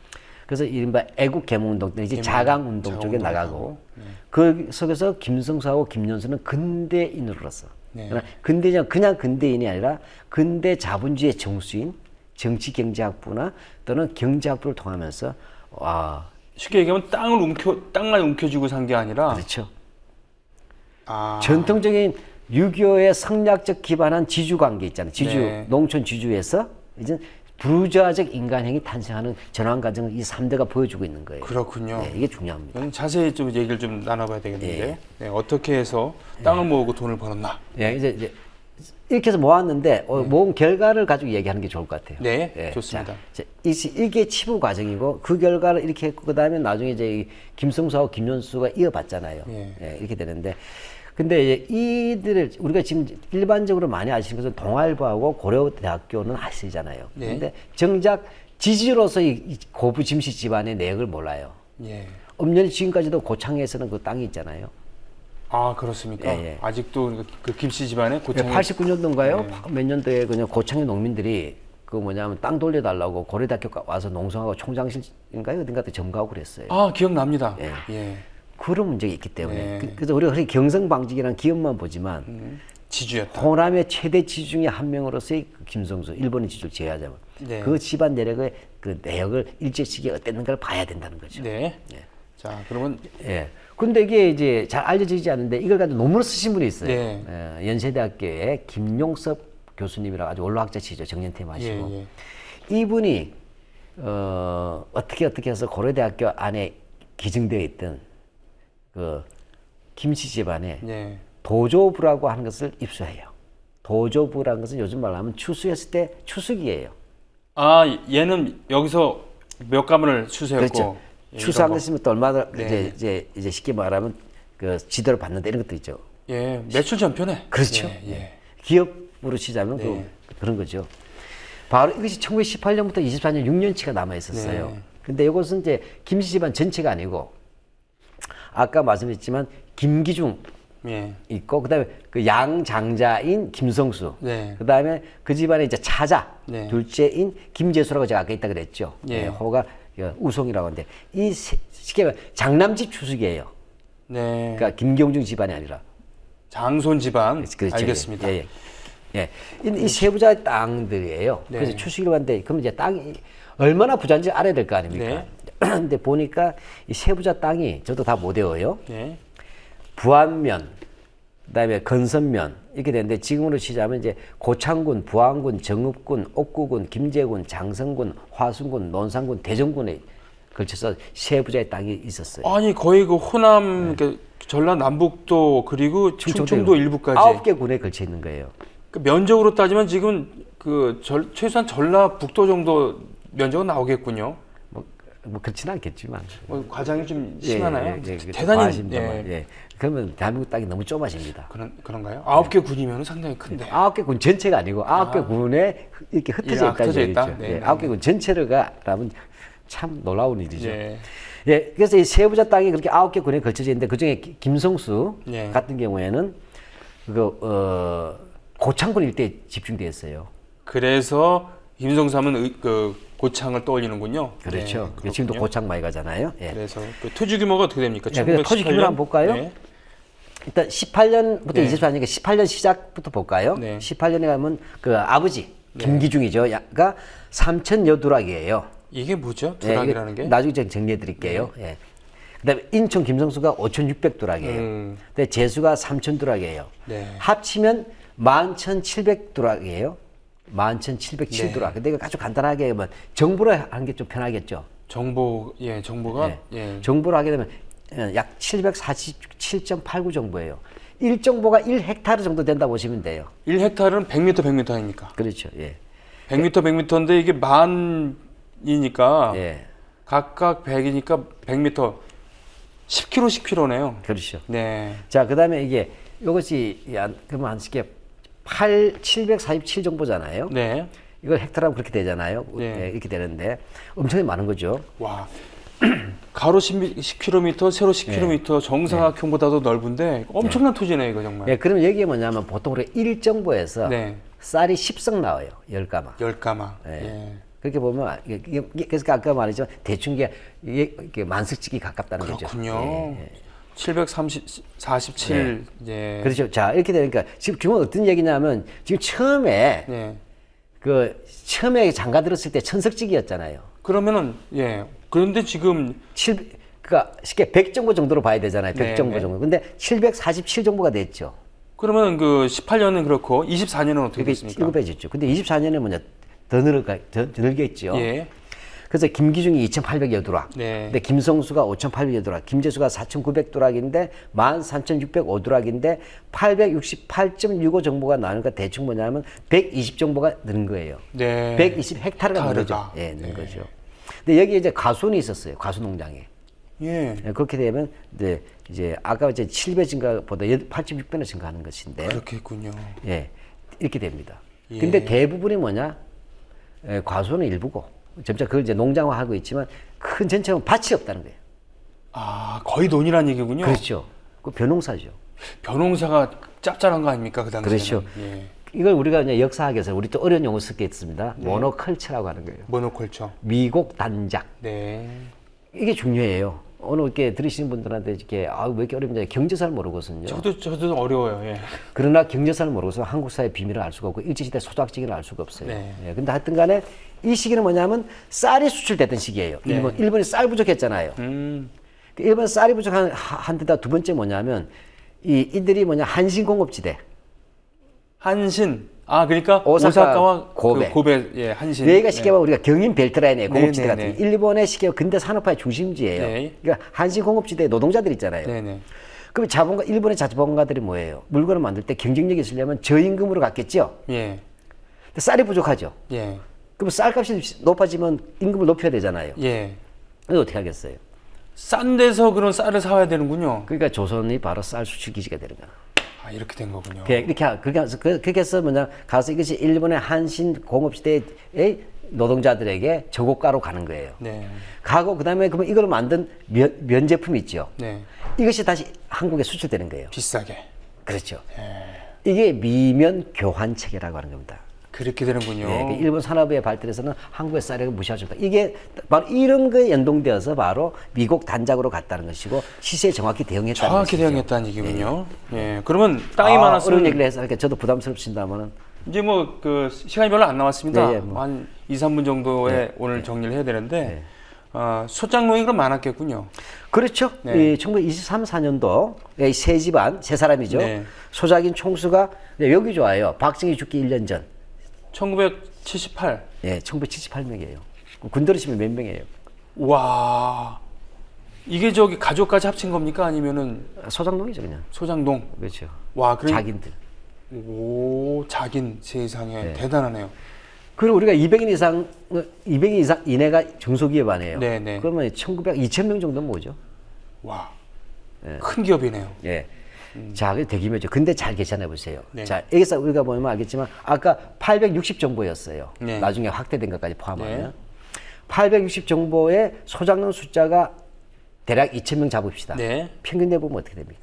그래서 이른바 애국 개몽운동 이제 자강운동 쪽에 나가고 네. 그 속에서 김성수하고 김연수는 근대인으로서 네. 그냥 근대인이 아니라 근대 자본주의의 정수인 정치경제학부나 또는 경제학부를 통하면서 와 쉽게 얘기하면 땅만 움켜쥐고 산 게 아니라 그렇죠. 아, 전통적인 유교의 성략적 기반한 지주관계 있잖아요. 네. 농촌 지주에서 이제 부르주아적 인간형이 탄생하는 전환 과정을 이 3대가 보여주고 있는 거예요. 그렇군요. 네, 이게 중요합니다. 이건 자세히 좀 얘기를 좀 나눠봐야 되겠는데 예. 네, 어떻게 해서 땅을 모으고 돈을 벌었나? 예, 이제 이렇게 해서 모았는데 모은 결과를 가지고 얘기하는 게 좋을 것 같아요. 네, 예, 좋습니다. 자, 이게 치부 과정이고 그 결과를 이렇게 했고 그다음에 나중에 이제 이 김성수하고 김연수가 이어봤잖아요. 예. 예, 이렇게 되는데 근데 이제 이들을 우리가 지금 일반적으로 많이 아시는 것은 동아일보하고 고려대학교는 아시잖아요. 네. 근데 정작 지지로서 이 고부 짐씨 집안의 내역을 몰라요. 예. 엄연히 지금까지도 고창에서는 그 땅이 있잖아요. 아 그렇습니까? 예, 예. 아직도 그 김씨 집안의 고창에 89년도인가요? 몇 년도에 그냥 고창의 농민들이 그 뭐냐면 땅 돌려달라고 고려대학교 와서 농성하고 총장실인가요? 어딘가 또 점거하고 그랬어요. 아 기억납니다. 예. 예. 그런 문제가 있기 때문에 네. 그래서 우리가 흔히 경성방직이라는 기업만 보지만 지주였다. 호남의 최대 지주 중에 한 명으로서의 그 김성수 일본의 지주를 제외하자면 네. 그 집안 내력의 그 내역을 일제 시기에 어땠는가를 봐야 된다는 거죠. 네. 자 그러면 예. 근데 이게 이제 잘 알려지지 않는데 이걸 가지고 논문을 쓰신 분이 있어요. 네. 예, 연세대학교의 김용섭 교수님이라고 아주 원로학자시죠. 정년퇴임 하시고. 예, 이분이 어떻게 해서 고려대학교 안에 기증되어 있던 그 김씨 집안에 예. 도조부라고 하는 것을 입수해요. 도조부라는 것은 요즘 말로 하면 추수했을 때 추수기예요. 아 얘는 여기서 몇 가문을 추수했고 그렇죠. 예, 추수한 이런 거. 것이면 또 얼마나 네. 이제 쉽게 말하면 그 지도를 받는다 이런 것도 있죠. 예, 매출 전편에 그렇죠. 예, 예. 기업으로 치자면 네. 그런 거죠. 바로 이것이 1918년부터 24년 6년치가 남아 있었어요. 네. 근데 이것은 이제 김씨 집안 전체가 아니고 아까 말씀드렸지만 김기중 예. 있고 그다음에 그 양장자인 김성수, 네. 그다음에 그 집안의 이제 차자 네. 둘째인 김재수라고 제가 아까 있다 그랬죠. 예. 호가 우송이라고 하는데 이 쉽게 말하면 장남집 추숙이에요. 네. 그러니까 김경중 집안이 아니라. 장손 집안 그렇죠. 알겠습니다. 예, 예. 이 세부자의 땅들이에요. 네. 그래서 추식을 하는데 그럼 이제 땅이 얼마나 부자인지 알아야 될 거 아닙니까? 네. 근데 보니까 이 세부자 땅이 저도 다 못 외워요. 네. 부안면, 그다음에 건선면 이렇게 되는데 지금으로 치자면 이제 고창군, 부안군, 정읍군, 옥구군, 김제군, 장성군, 화순군, 논산군, 대전군에 걸쳐서 세부자의 땅이 있었어요. 아니 거의 그 호남 그 전라남북도 그리고 충청도 일부까지 9개 군에 걸쳐 있는 거예요. 그 면적으로 따지면 지금 그 최소한 전라북도 정도 면적은 나오겠군요. 뭐 그렇지는 않겠지만. 과장이 좀 심하나요? 그렇죠. 대단히 과하십니다만, 예. 그러면 대한민국 땅이 너무 좁아집니다. 그런가요? 9개 군이면 상당히 큰데. 9개 군 전체가 아니고 9개 군에 이렇게 흩어져 있다는 얘기죠. 네. 9개 군 전체가라면 참 놀라운 일이죠. 예. 예, 그래서 이 세부자 땅이 그렇게 9개 군에 걸쳐져 있는데 그중에 김성수 예. 같은 경우에는 고창군 일대에 집중되어 있어요. 그래서 김성수 하면 그 고창을 떠올리는군요. 그렇죠. 네, 지금도 그렇군요. 고창 많이 가잖아요. 예. 그래서 그 토지 규모가 어떻게 됩니까? 예, 그래서 토지 규모를 한번 볼까요? 네. 일단 18년부터 네. 24년이니까 18년 시작부터 볼까요? 네. 18년에 가면 그 아버지 김기중이죠.가 3,000여 두락이에요. 이게 뭐죠? 예, 두락이라는 이게 게? 나중에 제가 정리해 드릴게요. 예. 그다음에 인천 김성수가 5,600두락이에요. 근데 재수가 3,000두락이에요. 네. 합치면 11,700두락이에요. 11,707두락. 근데 이거 아주 간단하게 하면 정보를 하는 게 좀 편하겠죠. 정보가 예. 정보를 하게 되면 약 747.89 정보예요. 1정보가 1헥타르 정도 된다 보시면 돼요. 1헥타르는 100m, 100m 아닙니까? 그렇죠. 예. 100m, 100m인데 이게 만이니까 예. 각각 100이니까 100m 10km, 10km네요. 그렇죠. 네. 자, 그다음에 이게 이것이 그러면 한 쉽게 747 정보잖아요. 네. 이걸 헥타르하면 그렇게 되잖아요. 네. 예, 이렇게 되는데 엄청나게 많은 거죠. 와. 가로 10km, 세로 10km, 정사각형보다도 넓은데 엄청난 토지네 이거 정말. 예, 그럼 여기에 뭐냐면 보통 우리가 1정보에서 네. 쌀이 10석 나와요. 10가마. 10가마. 예. 예. 그렇게 보면 그래서 아까 말했지만 대충 이게 만석지기 가깝다는 거죠. 그렇군요. 예. 747. 예. 그렇죠. 자, 이렇게 되니까 지금 어떤 얘기냐면 지금 처음에 네. 처음에 장가 들었을 때 천석지기였잖아요. 그러면은 그런데 지금 그러니까 쉽게 100정보 정도로 봐야 되잖아요. 100정보 네. 정도. 근데 747정보가 됐죠. 그러면 그 18년은 그렇고 24년은 어떻게 그게 됐습니까? 7배졌죠. 근데 24년에 뭐냐 더 늘겠죠. 예. 그래서 김기중이 2,800여두락, 네. 근데 김성수가 5,800여두락, 김재수가 4,900두락인데 13,605두락인데 868.65 정보가 나오니까 대충 뭐냐면 120 정보가 는 거예요. 네. 120 헥타르가 는 거죠. 예, 는 거죠. 근데 여기 이제 가수원이 있었어요. 가수농장에. 예. 예, 그렇게 되면 이제 아까 이제 7배 증가보다 8.6배나 증가하는 것인데. 그렇게 했군요. 예, 이렇게 됩니다. 예. 근데 대부분이 뭐냐? 과수원은 일부고 점차 그걸 이제 농장화하고 있지만 큰 전체는 밭이 없다는 거예요. 아, 거의 논이란 얘기군요. 그렇죠. 그 벼농사죠. 벼농사가 짭짤한 거 아닙니까 그 당시에는? 그렇죠. 예. 이걸 우리가 이제 역사학에서 우리 또 어려운 용어 쓰겠습니다. 모노컬처라고 하는 거예요. 모노컬처. 미곡 단작. 네. 이게 중요해요. 오늘 이렇게 들으시는 분들한테 이렇게 왜 이렇게 어렵냐 경제사를 모르거든요. 저도 어려워요. 예. 그러나 경제사를 모르고서 한국 사회 비밀을 알 수가 없고 일제시대 소작지기를 알 수가 없어요. 네. 예, 근데 하여튼간에 이 시기는 뭐냐면 쌀이 수출됐던 시기예요. 네. 일본이 쌀 부족했잖아요. 일본 쌀이 부족한 한데다 두 번째 뭐냐면 이들이 한신공업지대. 한신. 아, 그러니까 오사카와 고베. 고베. 고베. 예, 한신. 여기가 쉽게 말하면 우리가 경인 벨트라인의 공업지대 네, 같은 네, 게 일본의 쉽게 근대 산업화의 중심지예요. 네. 그러니까 한신공업지대 노동자들 있잖아요. 네네. 그럼 일본의 자본가들이 뭐예요? 물건을 만들 때 경쟁력이 있으려면 저임금으로 갔겠죠. 예. 근데 쌀이 부족하죠. 예. 그럼 쌀값이 높아지면 임금을 높여야 되잖아요. 예. 그래서 어떻게 하겠어요? 싼 데서 그런 쌀을 사와야 되는군요. 그러니까 조선이 바로 쌀 수출 기지가 되는 거야. 아, 이렇게 된 거군요. 그렇게 해서 가서 이것이 일본의 한신 공업시대의 노동자들에게 저고가로 가는 거예요. 네. 가고 그다음에 그러면 이걸 만든 면 제품 있죠. 네. 이것이 다시 한국에 수출되는 거예요. 비싸게. 그렇죠. 예. 이게 미면 교환 체계라고 하는 겁니다. 그렇게 되는군요. 네, 일본 산업의 발달에서는 한국의 쌀을 무시할 수 없다. 이게 바로 이런 거에 연동되어서 바로 미국 단작으로 갔다는 것이고 시세에 정확히 대응했다는 정확히 것이죠. 대응했다는 얘기군요. 예. 그러면 땅이 많았으면 어려운 얘기를 해서 이렇게 저도 부담스럽신다면은 이제 뭐 그 시간이 별로 안 남았습니다. 네, 뭐. 한 2, 3분 정도에 오늘 정리를 해야 되는데 소장농이 그럼 많았겠군요. 그렇죠. 네. 이 1923, 4년도 세 집안 세 사람이죠. 네. 소작인 총수가 여기 좋아요. 박정희 죽기 1년 전. 1978. 예, 1978명이에요. 군더러시면 몇 명이에요? 와. 이게 저기 가족까지 합친 겁니까? 아니면은 소장농이죠, 그냥. 소장동. 그렇죠. 와, 그럼 자긴들. 오, 자긴 세상에 네. 대단하네요. 그럼 우리가 200인 이상 이내가 중소기업안이에요. 네네. 그러면 2,000명 정도는 뭐죠? 와, 큰 기업이네요. 예. 자, 그게 대규모죠. 근데 잘 계산해 보세요. 네. 자, 여기서 우리가 보면 알겠지만 아까 860 정보였어요. 네. 나중에 확대된 것까지 포함하면. 네. 860 정보의 소장농 숫자가 대략 2,000명 잡읍시다. 네. 평균 내보면 어떻게 됩니까?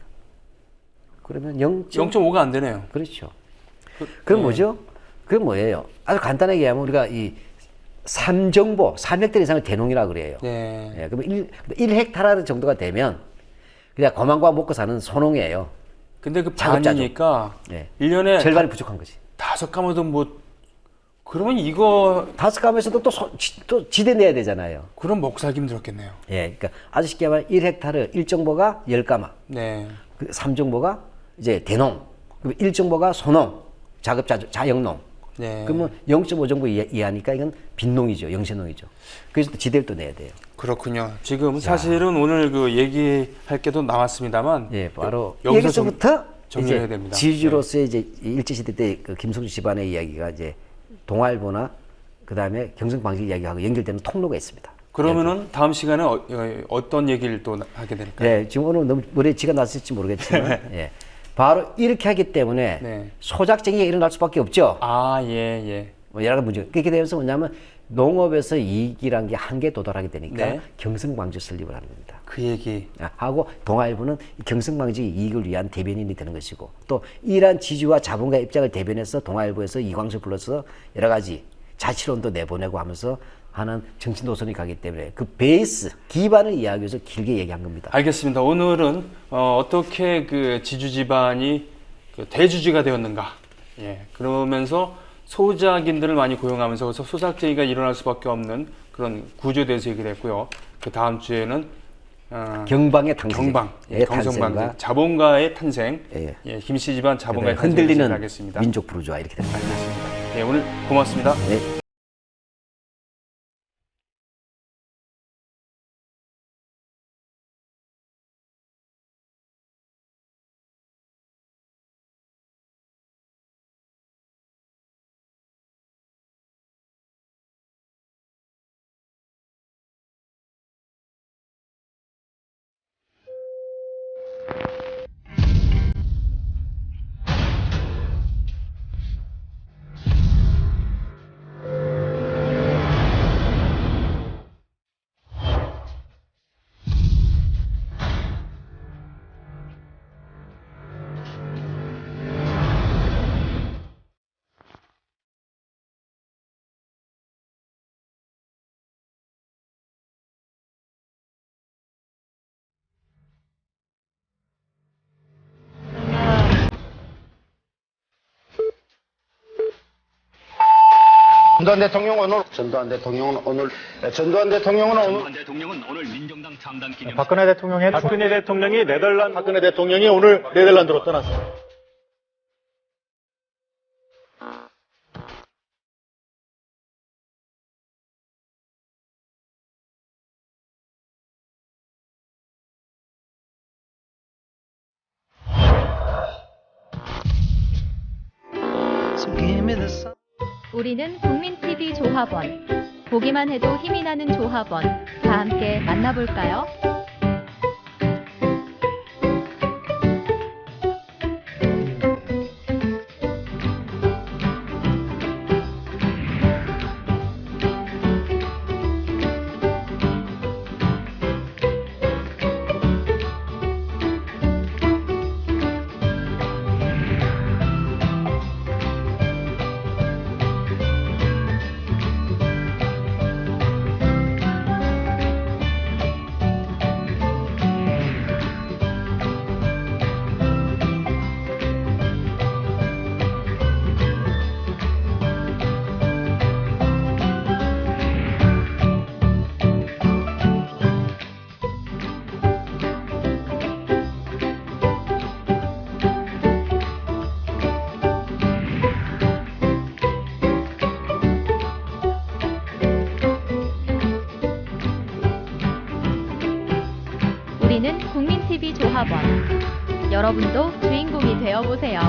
그러면 0.5가 안 되네요. 그렇죠. 그럼 네. 뭐죠? 그건 뭐예요? 아주 간단하게 얘기하면 우리가 이 3헥타르 이상을 대농이라고 그래요. 네. 예, 그러면 1헥타르 정도가 되면 그냥 거만과 먹고 사는 소농이에요. 근데 그 자급자족. 반이니까 예. 1년에 절반이 부족한 거지. 5가마도 뭐 그러면 이거 5감에서도 또 지대 내야 되잖아요. 그럼 먹살기 힘들었겠네요. 예, 그러니까 아주 쉽게 말하면 1헥타르 1정보가 10가마, 네. 그 3정보가 이제 대농, 그리고 1정보가 소농, 자영농. 네. 그러면 0.5정보 이하니까 이건 빈농이죠, 영세농이죠. 그래서 또 지대를 또 내야 돼요. 그렇군요. 지금 사실은 오늘 그 얘기할 게도 남았습니다만 예, 바로 여기서 여기서부터 정리해야 이제 됩니다. 지주로서의 이제 일제시대 때 그 김성주 집안의 이야기가 이제 동아일보나 그 다음에 경성방지 이야기하고 연결되는 통로가 있습니다. 그러면은 다음 시간에 어떤 얘기를 또 하게 될까요? 네, 지금 오늘 너무 머리에 쥐가 났을지 모르겠지만, 예, 바로 이렇게 하기 때문에 네. 소작쟁이가 일어날 수밖에 없죠. 아, 예, 예. 뭐 여러 가지 문제가 그렇게 되면서 뭐냐면 농업에서 이익이란 게 한계에 도달하게 되니까 네. 경성방지 설립을 하는 겁니다. 그 얘기. 하고 동아일보는 이 경성방지 이익을 위한 대변인이 되는 것이고 또 이러한 지주와 자본가 입장을 대변해서 동아일보에서 이광수 불러서 여러 가지 자치론도 내보내고 하면서 하는 정치 노선이 가기 때문에 그 베이스 기반을 이야기하기 위해서 길게 얘기한 겁니다. 알겠습니다. 오늘은 어떻게 그 지주 집안이 그 대주주가 되었는가. 예. 그러면서 소작인들을 많이 고용하면서 그래서 소작쟁이가 일어날 수밖에 없는 그런 구조에 대해서 얘기를 했고요. 그 다음 주에는 경방의 탄생, 경방, 예, 경성방, 탄생과 자본가의 탄생, 예. 예, 김씨 집안 자본가의 탄생 흔들리는 하겠습니다. 민족 부르주아 이렇게 됩니다. 알겠습니다. 예, 오늘 고맙습니다. 네. 전두환 대통령은 오늘 민정당 창당 기념 박근혜 대통령이 오늘 네덜란드로 떠났습니다. 우리는 국민TV 조합원. 보기만 해도 힘이 나는 조합원. 다 함께 만나볼까요? 우리는 국민TV 조합원. 여러분도 주인공이 되어보세요.